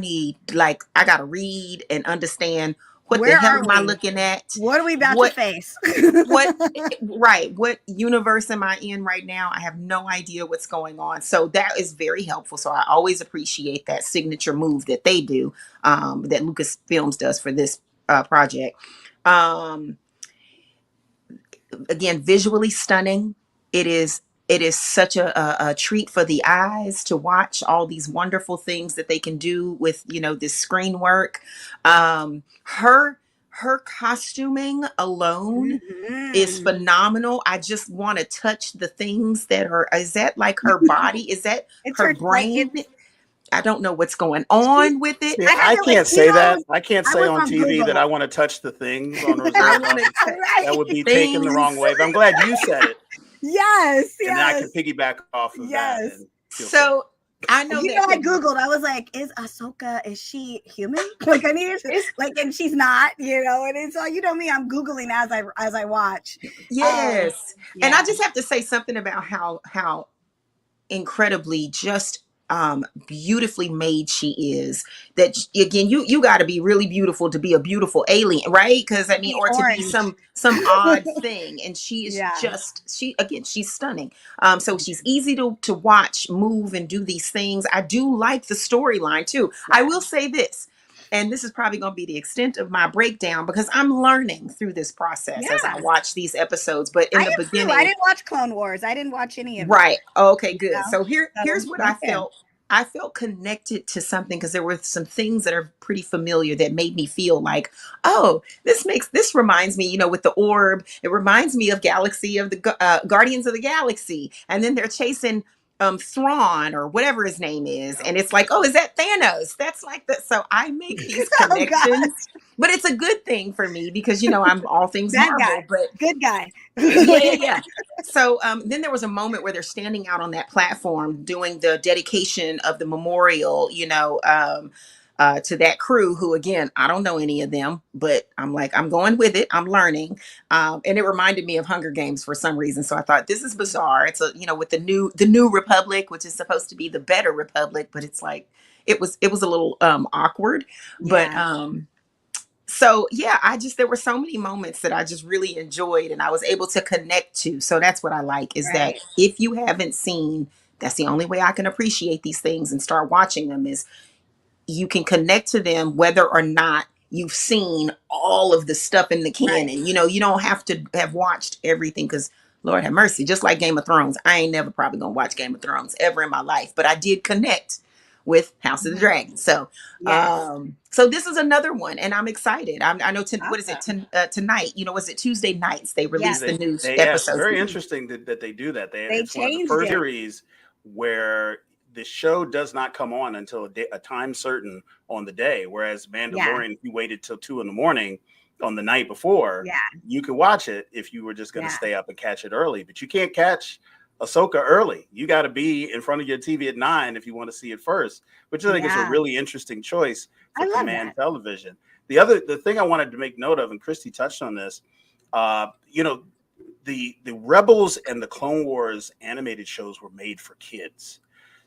got to read and understand what the hell am I looking at? What are we about to face? What universe am I in right now? I have no idea what's going on. So that is very helpful. So I always appreciate that signature move that they do, that Lucasfilms does for this project. again, visually stunning. It is such a treat for the eyes to watch all these wonderful things that they can do with, you know, this screen work. Her costuming alone is phenomenal. I just want to touch the things that are, is that like her body? Is that It's her her brain? like, I don't know what's going on with it. See, I know, can't like, say you know, that. I can't I say was on on TV that Google. I want to touch the things on I Rosetta's want to office. touch That would be things. taken the wrong way. But I'm glad you said it. Yes, And then I yes, can piggyback off of that. yes. And feel free. So I know You that know, I for Googled, I was like, is Ahsoka, is she human? Like, I needed to, like, and she's not, you know, and it's all, you know me, I'm Googling as I watch. yes. And Yeah, I just have to say something about how incredibly just beautifully made she is. That again, you got to be really beautiful to be a beautiful alien, right? Because I mean, the or to be orange. some odd thing. And she is Yeah, just, she again, she's stunning. So she's easy to watch, move, and do these things. I do like the storyline too. I will say this, and this is probably going to be the extent of my breakdown, because I'm learning through this process as I yeah. watch these episodes. But I in the am too. I beginning, didn't watch Clone Wars. I didn't watch any of it. right. Okay, You good. know, So so here's what me I too. felt. I felt connected to something because there were some things that are pretty familiar that made me feel like, oh, this reminds me, you know, with the orb, it reminds me of Galaxy of the Guardians of the Galaxy, and then they're chasing Thrawn or whatever his name is, and it's like, oh, is that Thanos? That's like that. So I make these Oh God, connections, but it's a good thing for me because, you know, I'm all things bad guy, Marvel, but good guy. yeah. So then there was a moment where they're standing out on that platform doing the dedication of the memorial, you know, to that crew who, again, I don't know any of them, but I'm like, I'm going with it. I'm learning. And it reminded me of Hunger Games for some reason. So I thought, this is bizarre. It's a, you know, with the new Republic, which is supposed to be the better Republic, but it's like, it was a little awkward, but Yeah, so yeah, there were so many moments that I just really enjoyed and I was able to connect to. So that's what I like, is that right. if you haven't seen, that's the only way I can appreciate these things and start watching them, is you can connect to them whether or not you've seen all of the stuff in the Right. canon. You know, you don't have to have watched everything, because Lord have mercy, just like Game of Thrones, I ain't never probably gonna watch Game of Thrones ever in my life, but I did connect with House of the Mhm. Dragon. So Yes. so this is another one and I'm excited. I know what is it, Awesome. tonight, you know, was it Tuesday nights they Yes. released the new Yeah, it's episodes. very interesting that they do that. They It's one of the changed first it. series where the show does not come on until a time certain on the day, whereas Yeah. Mandalorian, if you waited till 2 a.m. on the night before, Yeah. you could watch it if you were just going to Yeah. stay up and catch it early. But you can't catch Ahsoka early. You got to be in front of your TV at 9 if you want to see it first, which I think is a Yeah. really interesting choice I for love command that. television. The thing I wanted to make note of, and Christy touched on this, you know, the Rebels and the Clone Wars animated shows were made for kids.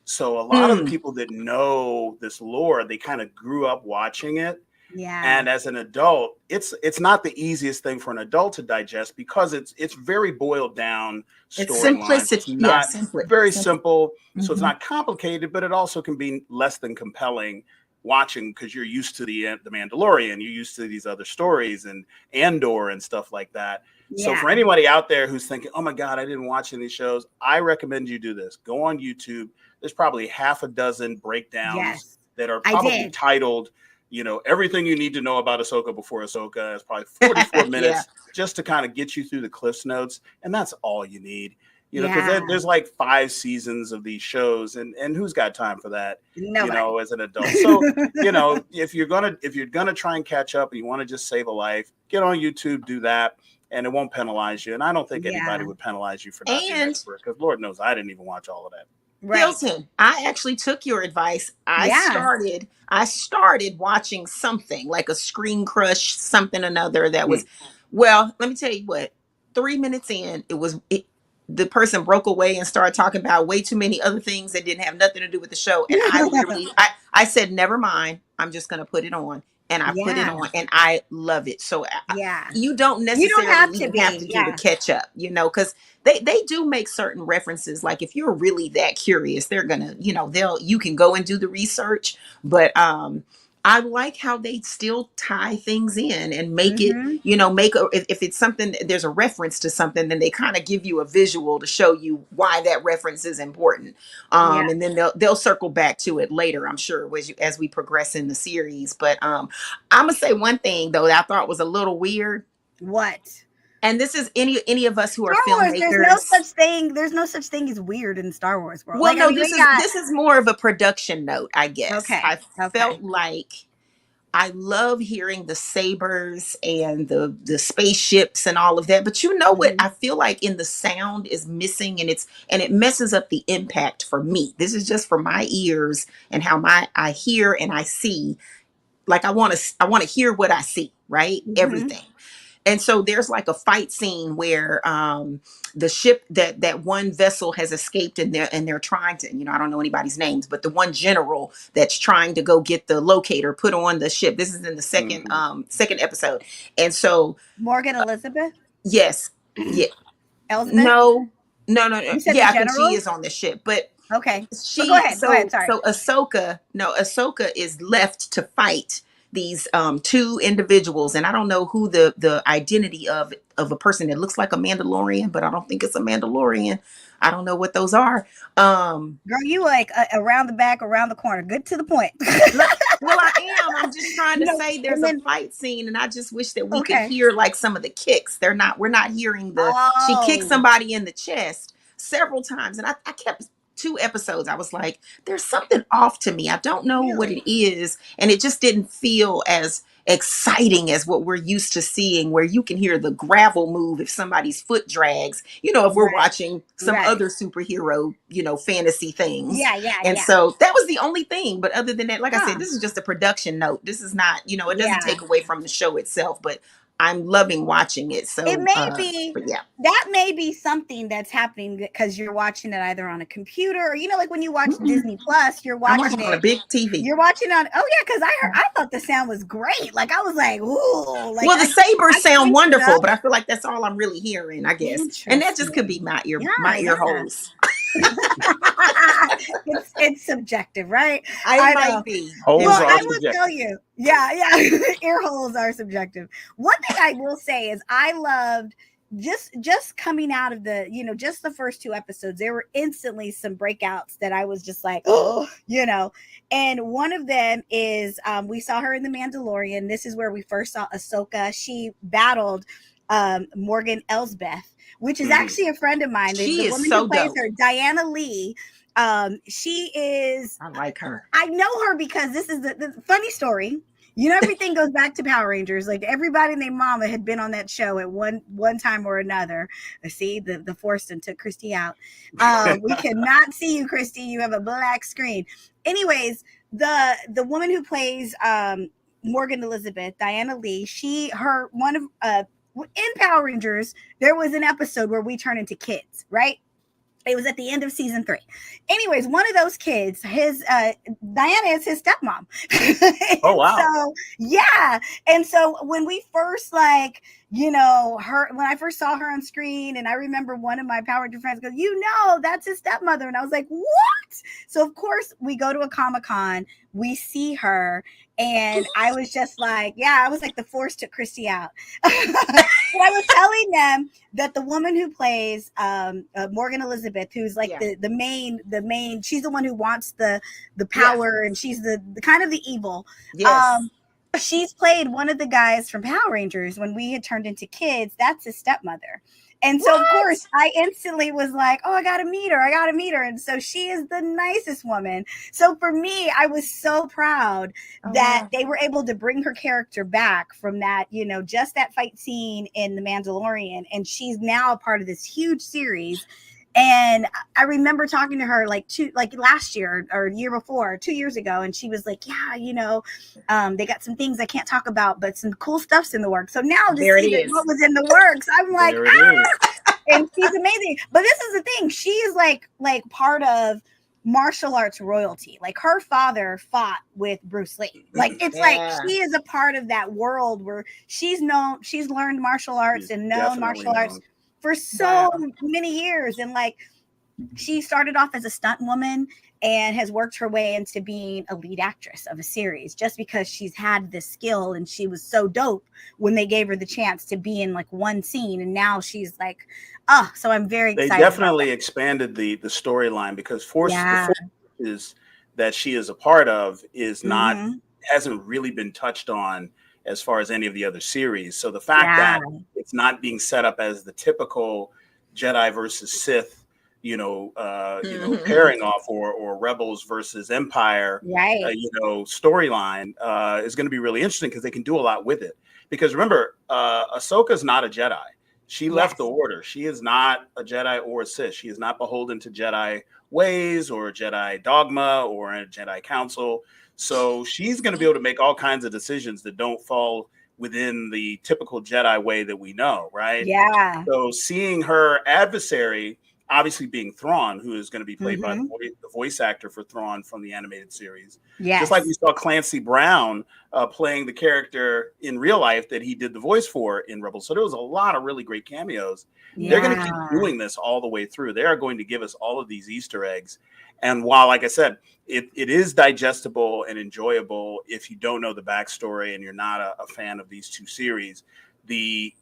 So a lot of the people that know this lore, they kind of grew up watching it. Yeah. And as an adult, it's not the easiest thing for an adult to digest because it's very boiled down It's storylines. simplicity. It's not very simple. So it's Mhm. not complicated, but it also can be less than compelling watching because you're used to the Mandalorian, you're used to these other stories and Andor and stuff like that. So for Yeah. anybody out there who's thinking, oh my God, I didn't watch any of these shows, I recommend you do this. Go on YouTube. There's probably half a dozen breakdowns Yes. that are I probably did. titled, you know, everything you need to know about Ahsoka before Ahsoka. Is probably 44 minutes just to kind of get you through the Cliff's Notes. And that's all you need, you know, because there's like 5 seasons of these shows and who's got time for that, Nobody. you know, as an adult. So, you know, if you're going to try and catch up and you want to just save a life, get on YouTube, do that. And it won't penalize you. And I don't think anybody would penalize you for not being an expert because Lord knows I didn't even watch all of that. Right. Hilton, I actually took your advice. I started watching something like a Screen Crush, something another that was, well, let me tell you what, 3 minutes in, the person broke away and started talking about way too many other things that didn't have nothing to do with the show. And I literally, I said, never mind, I'm just going to put it on. And I put it on and I love it. So you don't necessarily have to do the catch up, you know, because they do make certain references. Like if you're really that curious, they're gonna, you know, you can go and do the research. But I like how they still tie things in and make it, Mm-hmm. if it's something, there's a reference to something, then they kind of give you a visual to show you why that reference is important. Yeah. And then they'll circle back to it later, I'm sure, as we progress in the series. But I'm gonna say one thing though that I thought was a little weird. What? And this is any of us who are Star Wars, filmmakers. There's no such thing as weird in Star Wars world. Well, Like, I no, mean, this is more of a production note, I guess. okay. I Okay. felt like I love hearing the sabers and the spaceships and all of that. But you know what? Mm-hmm. I feel like in the sound is missing, and it messes up the impact for me. This is just for my ears and how I hear and I see. Like I want to hear what I see, right? Mm-hmm. Everything. And so there's like a fight scene where the ship that one vessel has escaped, and they're trying to, I don't know anybody's names, but the one general that's trying to go get the locator put on the ship. This is in the second episode. And so Morgan Elizabeth? yes, yeah, Elizabeth? no. You said Yeah, the I think she general? is on the ship, but Okay. But go ahead. Go ahead. Sorry. Ahsoka is left to fight these two individuals, and I don't know who the identity of a person that looks like a Mandalorian, but I don't think it's a Mandalorian. I don't know what those are. Girl, you like around the back, around the corner. Good to the point. Well, I am. I'm just trying to say there's a fight scene, and I just wish that we could hear like some of the kicks. We're not hearing she kicked somebody in the chest several times, and I kept 2 episodes. I was like, there's something off to me. I don't know what it is, and it just didn't feel as exciting as what we're used to seeing, where you can hear the gravel move if somebody's foot drags, if we're watching some other superhero, fantasy things. Yeah. So that was the only thing. But other than that, like I said, this is just a production note. This is not, it doesn't take away from the show itself, but I'm loving watching it. So it may be, but yeah, that may be something that's happening because you're watching it either on a computer or, like when you watch Disney Plus, you're watching it on a big TV. You're watching on, because I thought the sound was great. Like I was like, ooh. Like, well, the sabers sound wonderful, but I feel like that's all I'm really hearing, I guess. And that just could be my ear holes. it's subjective, right? I might be. Holes well, are I subjective. will tell you. Yeah. Ear holes are subjective. One thing I will say is I loved just coming out of the, just the first 2 episodes, there were instantly some breakouts that I was just like, and one of them is we saw her in The Mandalorian. This is where we first saw Ahsoka. She battled Morgan Elsbeth, which is actually a friend of mine. She is woman so who plays dope. her, Diana Lee. She is. I like her. I know her because this is the funny story. Everything goes back to Power Rangers. Like everybody named Mama had been on that show at one time or another. See, the Force and took Christi out. We cannot see you, Christi. You have a black screen. Anyways, the woman who plays Morgan Elizabeth, Diana Lee, in Power Rangers, there was an episode where we turn into kids, right? It was at the end of season 3. Anyways, one of those kids, Diana is his stepmom. Oh, wow. So, yeah. And so when we first when I first saw her on screen, and I remember one of my Power Ranger friends goes, that's his stepmother. And I was like, what? So of course we go to a Comic-Con, we see her, and I was just like, I was like, the Force took Christi out. But I was telling them that the woman who plays Morgan Elizabeth, who's like the main, she's the one who wants the power, and she's the kind of the evil. Yes. She's played one of the guys from Power Rangers when we had turned into kids. That's his stepmother. And so, of course, I instantly was like, I got to meet her. And so she is the nicest woman. So for me, I was so proud that they were able to bring her character back from that, just that fight scene in The Mandalorian. And she's now a part of this huge series. And I remember talking to her like last year or the year before, 2 years ago. And she was like, they got some things I can't talk about, but some cool stuff's in the works. So now to see what was in the works, I'm like, and she's amazing. But this is the thing. She is like part of martial arts royalty. Like her father fought with Bruce Lee. Like it's like she is a part of that world where she's learned martial arts and known martial arts for so many years. And like she started off as a stunt woman and has worked her way into being a lead actress of a series just because she's had this skill, and she was so dope when they gave her the chance to be in like one scene, and now she's like, oh, so I'm very excited. They definitely expanded the storyline, because the forces that she is a part of is not hasn't really been touched on as far as any of the other series. So the fact that it's not being set up as the typical Jedi versus Sith, pairing off, or Rebels versus Empire, storyline is going to be really interesting, because they can do a lot with it. Because remember, Ahsoka's not a Jedi. She left the Order. She is not a Jedi or a Sith. She is not beholden to Jedi ways or Jedi dogma or a Jedi council. So she's going to be able to make all kinds of decisions that don't fall within the typical Jedi way that we know, right? Yeah. So seeing her adversary, obviously being Thrawn, who is going to be played by the voice actor for Thrawn from the animated series. Yes. Just like we saw Clancy Brown playing the character in real life that he did the voice for in Rebels. So there was a lot of really great cameos. Yeah. They're going to keep doing this all the way through. They are going to give us all of these Easter eggs. And while, like I said, it is digestible and enjoyable if you don't know the backstory and you're not a fan of these two series, the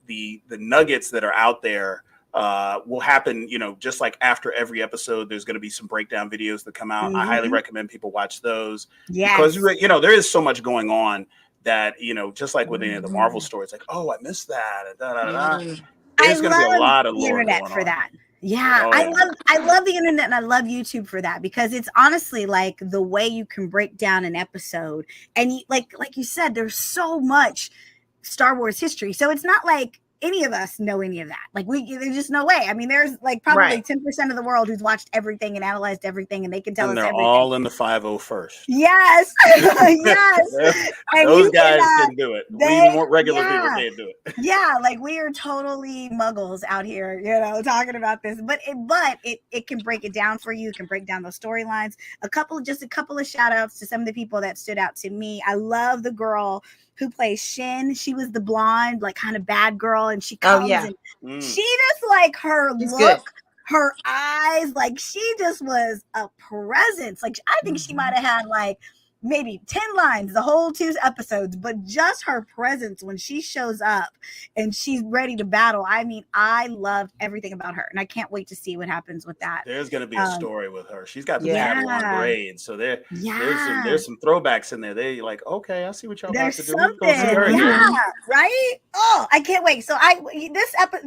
nuggets that are out there will happen, just like after every episode, there's going to be some breakdown videos that come out. I highly recommend people watch those, because, there is so much going on that, just like with any of the Marvel stories, like, oh, I missed that. There's going to be a lot of lore internet going for on. That. Yeah, I love the internet, and I love YouTube for that, because it's honestly like the way you can break down an episode. And like you said, there's so much Star Wars history. So it's not like any of us know any of that. Like there's just no way. I mean, there's like probably 10% of the world who's watched everything and analyzed everything, and they can tell us everything. And they're all in the 501st. Yes. Yes. Those guys can do it. We regular people can't do it. Yeah, like we are totally muggles out here, talking about this. But it can break it down for you. It can break down those storylines. A couple of shout outs to some of the people that stood out to me. I love the girl who plays Shin. She was the blonde, like kind of bad girl, and she comes and she just like her look, good. Her eyes, like she just was a presence. Like I think she might have had like maybe 10 lines the whole 2 episodes, but just her presence when she shows up and she's ready to battle. I mean, I loved everything about her, and I can't wait to see what happens with that. There's going to be a story with her. She's got the Padawan braid, so there's some throwbacks in there. They like, okay, I see what y'all about to do. Right? Oh, I can't wait. So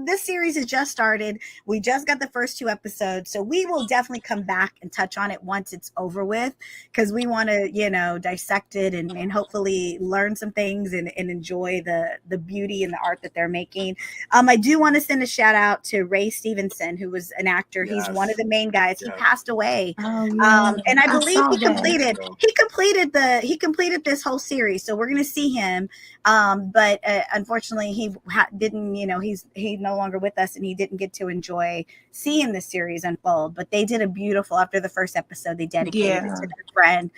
this series has just started. We just got the first 2 episodes, so we will definitely come back and touch on it once it's over with, because we want to, dissect it and hopefully learn some things and enjoy the beauty and the art that they're making. I do want to send a shout out to Ray Stevenson, who was an actor. Yes. He's one of the main guys. He passed away. And I believe he completed this whole series. So we're going to see him. But unfortunately he didn't, he's no longer with us, and he didn't get to enjoy seeing the series unfold. But they did a beautiful, after the first episode, they dedicated it to their friend.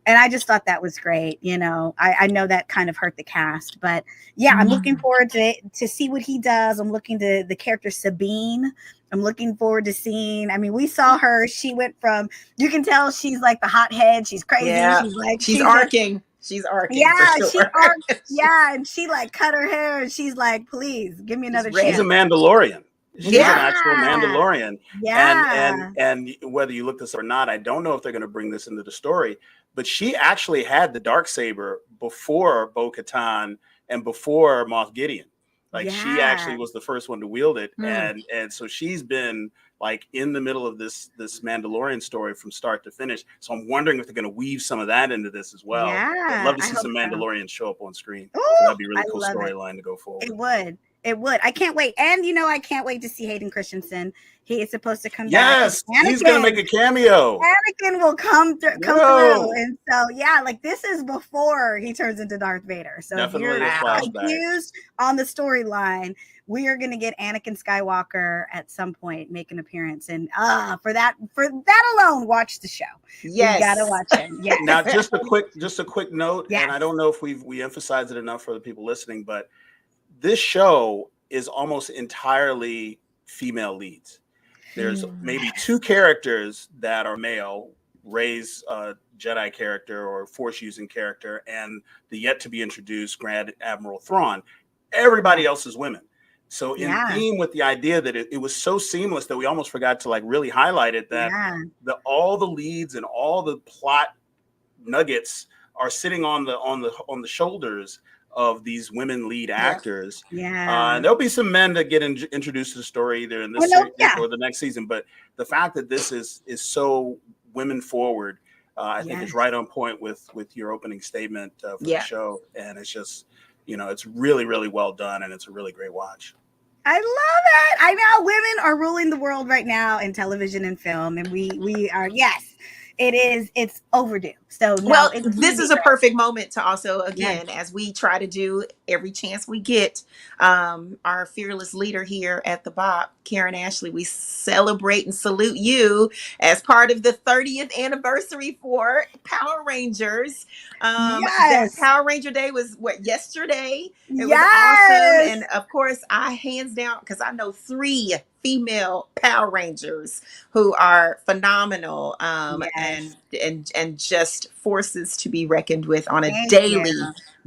And I just thought that was great. I know that kind of hurt the cast, but I'm looking forward to see what he does. I'm looking to the character Sabine. I'm looking forward to seeing, we saw her. She went from, you can tell she's like the hothead. She's crazy. Yeah. She's arcing. She's arcing. Yeah, she arced. Yeah, and she like cut her hair, and she's like, please give me another chance. She's a Mandalorian. She's an actual Mandalorian. Yeah. And whether you look this or not, I don't know if they're going to bring this into the story, but she actually had the Darksaber before Bo-Katan and before Moff Gideon. Like she actually was the first one to wield it. And so she's been like in the middle of this Mandalorian story from start to finish. So I'm wondering if they're going to weave some of that into this as well. Yeah, I'd love to see some Mandalorians show up on screen. Ooh, so that'd be a really cool storyline to go forward. It would. I can't wait. And, I can't wait to see Hayden Christensen. He is supposed to come back. Yes, he's going to make a cameo. Anakin will come through. And so, like this is before he turns into Darth Vader. So definitely if you're confused on the storyline, we are going to get Anakin Skywalker at some point make an appearance. And for that alone, watch the show. Yes. You got to watch it. Yes. Now, just a quick note, and I don't know if we emphasize it enough for the people listening, but this show is almost entirely female leads. There's maybe 2 characters that are male, Rey's Jedi character or Force using character, and the yet to be introduced Grand Admiral Thrawn. Everybody else is women. So in theme with the idea that it was so seamless that we almost forgot to like really highlight it, that all the leads and all the plot nuggets are sitting on the shoulders of these women lead actors. And there'll be some men that get introduced to the story either in this series or the next season. But the fact that this is so women forward, I think is right on point with your opening statement for the show. And it's just, it's really, really well done, and it's a really great watch. I love it. I know women are ruling the world right now in television and film, and we are, it's overdue. So well, this is a perfect moment to also, again, as we try to do every chance we get, our fearless leader here at the BOP, Karan Ashley, we celebrate and salute you as part of the 30th anniversary for Power Rangers. That Power Ranger Day was yesterday. It was awesome. And of course, I hands down, because I know 3 female Power Rangers who are phenomenal, and just forces to be reckoned with on a daily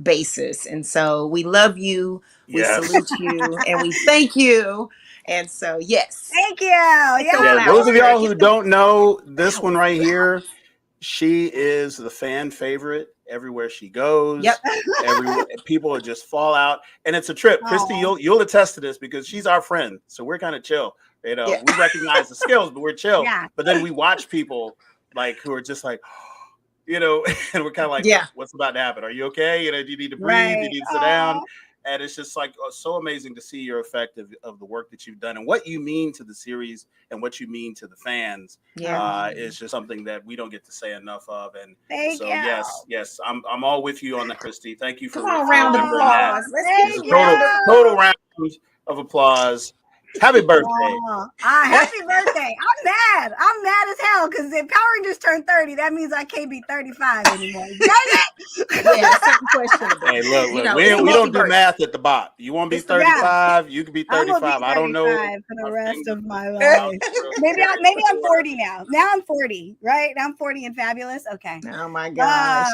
basis. And so we love you, we salute you, and we thank you. And so thank you. Those of y'all who don't know this one right here, she is the fan favorite everywhere she goes. People just fall out, and it's a trip. Christy, you'll attest to this because she's our friend, so we're kind of chill. We recognize the skills, but we're chill. But then we watch people like who are just like, and we're kind of like, what's about to happen? Are you okay? Do you need to breathe? Do you need to sit down? And it's just like so amazing to see your effect of the work that you've done and what you mean to the series and what you mean to the fans. Is just something that we don't get to say enough of. And yes, I'm all with you on that, Christy. Thank you for round of applause. Total round of applause. Happy birthday. Happy birthday. I'm mad as hell because if Power Rangers turn 30, that means I can't be 35 anymore. Questionable. Hey, look, we don't do math at the BOP. You want to be 35? You can be 35. I don't know. For the rest of my life. Maybe I'm 40 now. Now I'm 40, right? Now I'm 40 and fabulous. Okay. Oh my gosh.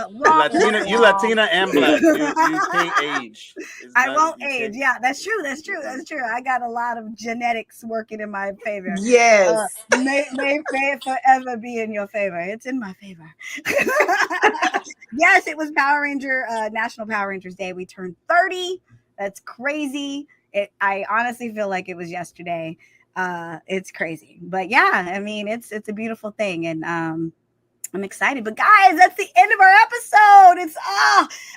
You Latina and Black. You can't age. I won't age. Yeah, that's true. I got a lot of genetics working in my favor. May it forever be in your favor. It's in my favor. Yes, it was National Power Rangers Day. We turned 30. That's crazy. I honestly feel like it was yesterday. It's crazy, but it's a beautiful thing, and I'm excited. But guys, that's the end of our episode.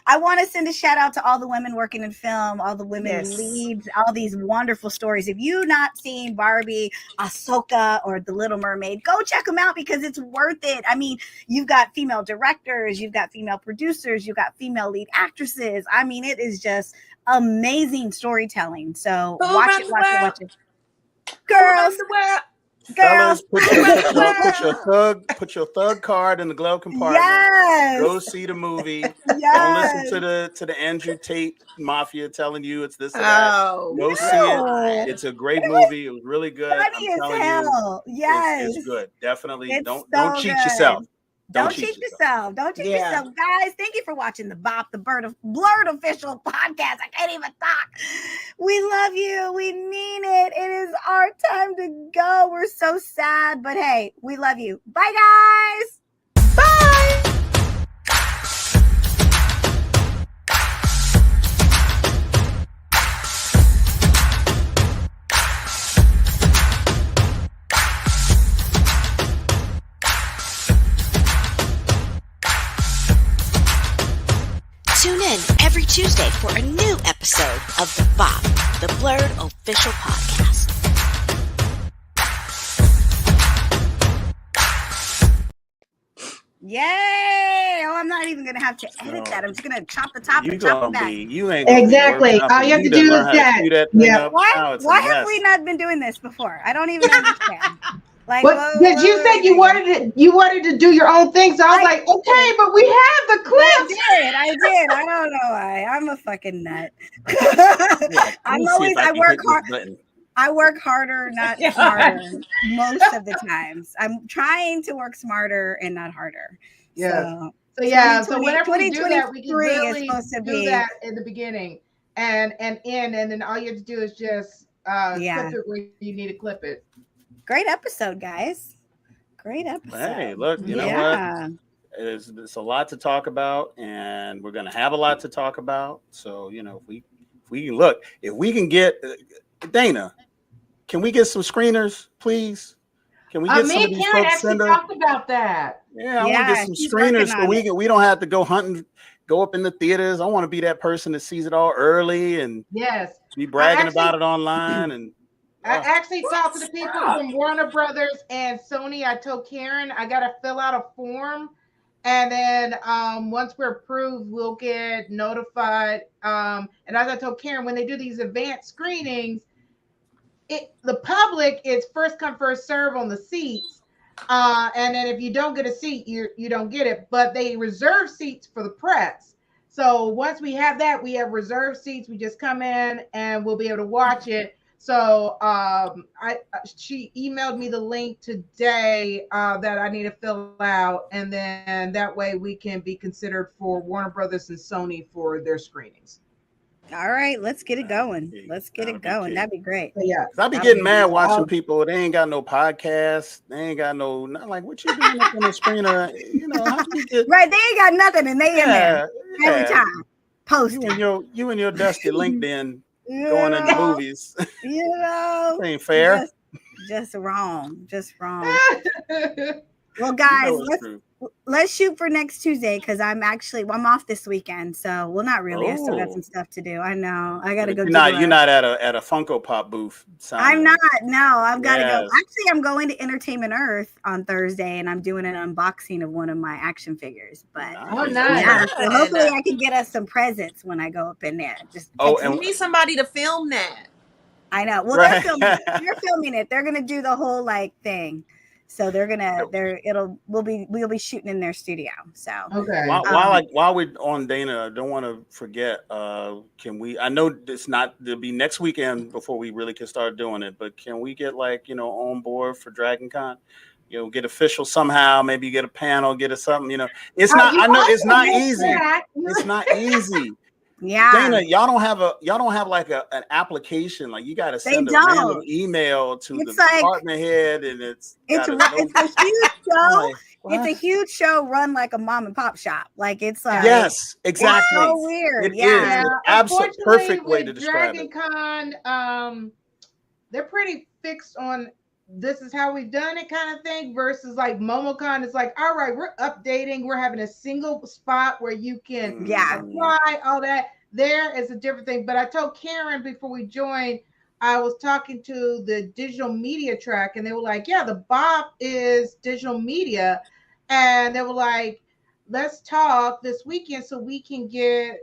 I want to send a shout out to all the women working in film, all the women leads, all these wonderful stories. If you've not seen Barbie, Ahsoka, or The Little Mermaid, go check them out because it's worth it. I mean, you've got female directors, you've got female producers, you've got female lead actresses. I mean, it is just amazing storytelling. So watch it. Girls. Fellas, put your thug card in the glove compartment. Go see the movie. Don't listen to the Andrew Tate mafia telling you it's this or that. Go see it. It's a great movie. It was really good. Funny as hell. It's good. Definitely don't cheat yourself. Don't cheat yourself. Guys, thank you for watching the BOP, the BLERD official podcast. I can't even talk. We love you. We mean it. It is our time to go. We're so sad, but hey, we love you. Bye, guys. Bye. Tune in every Tuesday for a new episode of the BOP, the BLERD official podcast. Yay! I'm not even gonna have to edit that. I'm just gonna chop the top and chop the back. You ain't exactly. All you have to do is that. Yeah. Why have we not been doing this before? I don't even understand. Like, did you say you wanted to do your own thing? So I was like, okay, but we have the clips. I did. I don't know why. I'm a fucking nut. I work hard. I work harder, not smarter, most of the times. I'm trying to work smarter and not harder. Yes. So yeah. So whenever we do that, we can is really supposed to do be that in the beginning and end, and then all you have to do is just clip it where you need to clip it. Great episode, guys. Great episode. Hey, look, you know what? It's a lot to talk about, and we're going to have a lot to talk about. So, you know, if we can get Dana, can we get some screeners, please? Can we get some of these Karen folks? actually talked about that. Yeah, I want to get some screeners so we don't have to go hunting, go up in the theaters. I want to be that person that sees it all early and be bragging about it online. And I actually talked to the people from Warner Brothers and Sony. I told Karen I got to fill out a form. And then once we're approved, we'll get notified. And as I told Karen, when they do these advanced screenings, the public is first come, first serve on the seats. And then if you don't get a seat, you don't get it. But they reserve seats for the press. So once we have that, we have reserved seats. We just come in and we'll be able to watch it. So she emailed me the link today that I need to fill out, and then that way we can be considered for Warner Brothers and Sony for their screenings. All right, let's get it going. That'd be great. Yeah, I'd be getting mad watching people. They ain't got no podcast. They ain't got not like what you doing up on the screener. You know, how you get right? They ain't got nothing, and they in there every time posting. You and your dusty LinkedIn. Going into movies, you know, ain't fair. Just wrong. Well, guys, let's shoot for next Tuesday because I'm off this weekend. So, well, not really. I still got some stuff to do. I know. I got to go. You're not at a Funko Pop booth. I'm not. No, I've got to go. Actually, I'm going to Entertainment Earth on Thursday, and I'm doing an unboxing of one of my action figures. But nice. Yeah, so hopefully, I can get us some presents when I go up in there. And we need somebody to film that. I know. Well, they're filming it. They're gonna do the whole thing. So we'll be shooting in their studio. So while we're on Dana, I don't want to forget. I know it'll be next weekend before we really can start doing it, but can we get on board for Dragon Con? Get official somehow, maybe get a panel, get something, it's not, I know it's not easy. It's not easy. Yeah, Dana, y'all don't have like an application. Like you got to send a random email to the department head, and it's a huge show. It's a huge show run like a mom and pop shop. Like it's like yes, exactly. It's so weird. It is an absolute perfect way to describe Dragon Con, they're pretty fixed on this is how we've done it kind of thing versus like MomoCon. It's like, all right, we're updating. We're having a single spot where you can apply all that. There is a different thing. But I told Karen before we joined, I was talking to the digital media track and they were like, yeah, the BOP is digital media. And they were like, let's talk this weekend so we can get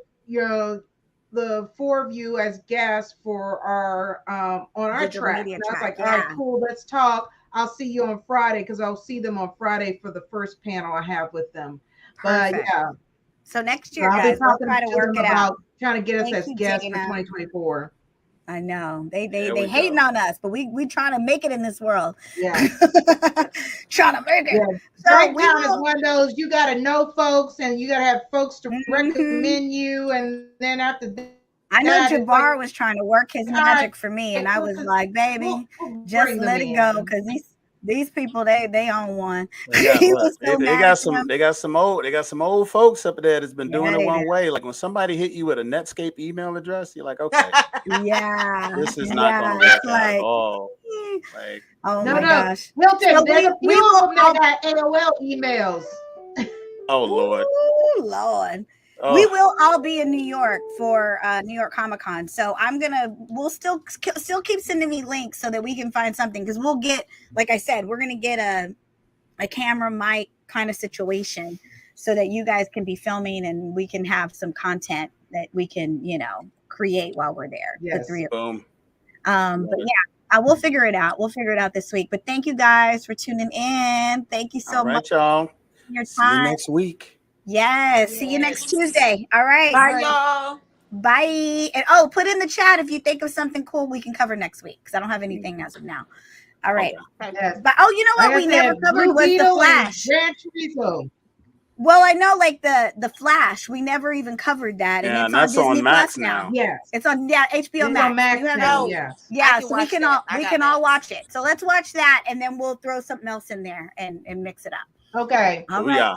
the four of you as guests for our on our track. And I was like, all right, cool, let's talk. I'll see you on Friday because I'll see them on Friday for the first panel I have with them. Perfect. But so next year, guys, we'll try to work it out. Trying to get us as guests for 2024. I know they hating on us, but we trying to make it in this world. Yeah, trying to make it. Yeah. So Breakdown is one of those you got to know folks, and you got to have folks to recommend you, and then after that, I know Jabbar was trying to work his magic for me, and I was like, baby, just let it go because these people they own one. They got some old folks up there that's been doing it one way. Like when somebody hit you with a Netscape email address, you're like, okay, this is not going to work at all. Like, oh my gosh, Hilton, there's a few of them that got AOL emails. Oh Lord. Ooh, Lord. Oh. We will all be in New York for New York Comic Con. So we'll still keep sending me links so that we can find something because we'll get, like I said, we're going to get a camera mic kind of situation so that you guys can be filming and we can have some content that we can, create while we're there. Yes. The three of boom. But yeah, we'll figure it out. We'll figure it out this week. But thank you guys for tuning in. Thank you so much. Y'all. Your time. See you next week. Yes. See you next Tuesday. All right. Bye, y'all. Bye. And put in the chat if you think of something cool we can cover next week, because I don't have anything as of now. All right. Okay. Yes. But you know what we never covered was the Flash. Gran Turismo. Well, I know, like the Flash, we never even covered that, Yeah, and it's on Disney Max Plus now. Yes, it's on HBO Max. On Max now. Yes. Yeah, so we can all watch it. So let's watch that, and then we'll throw something else in there and mix it up. Okay. All right.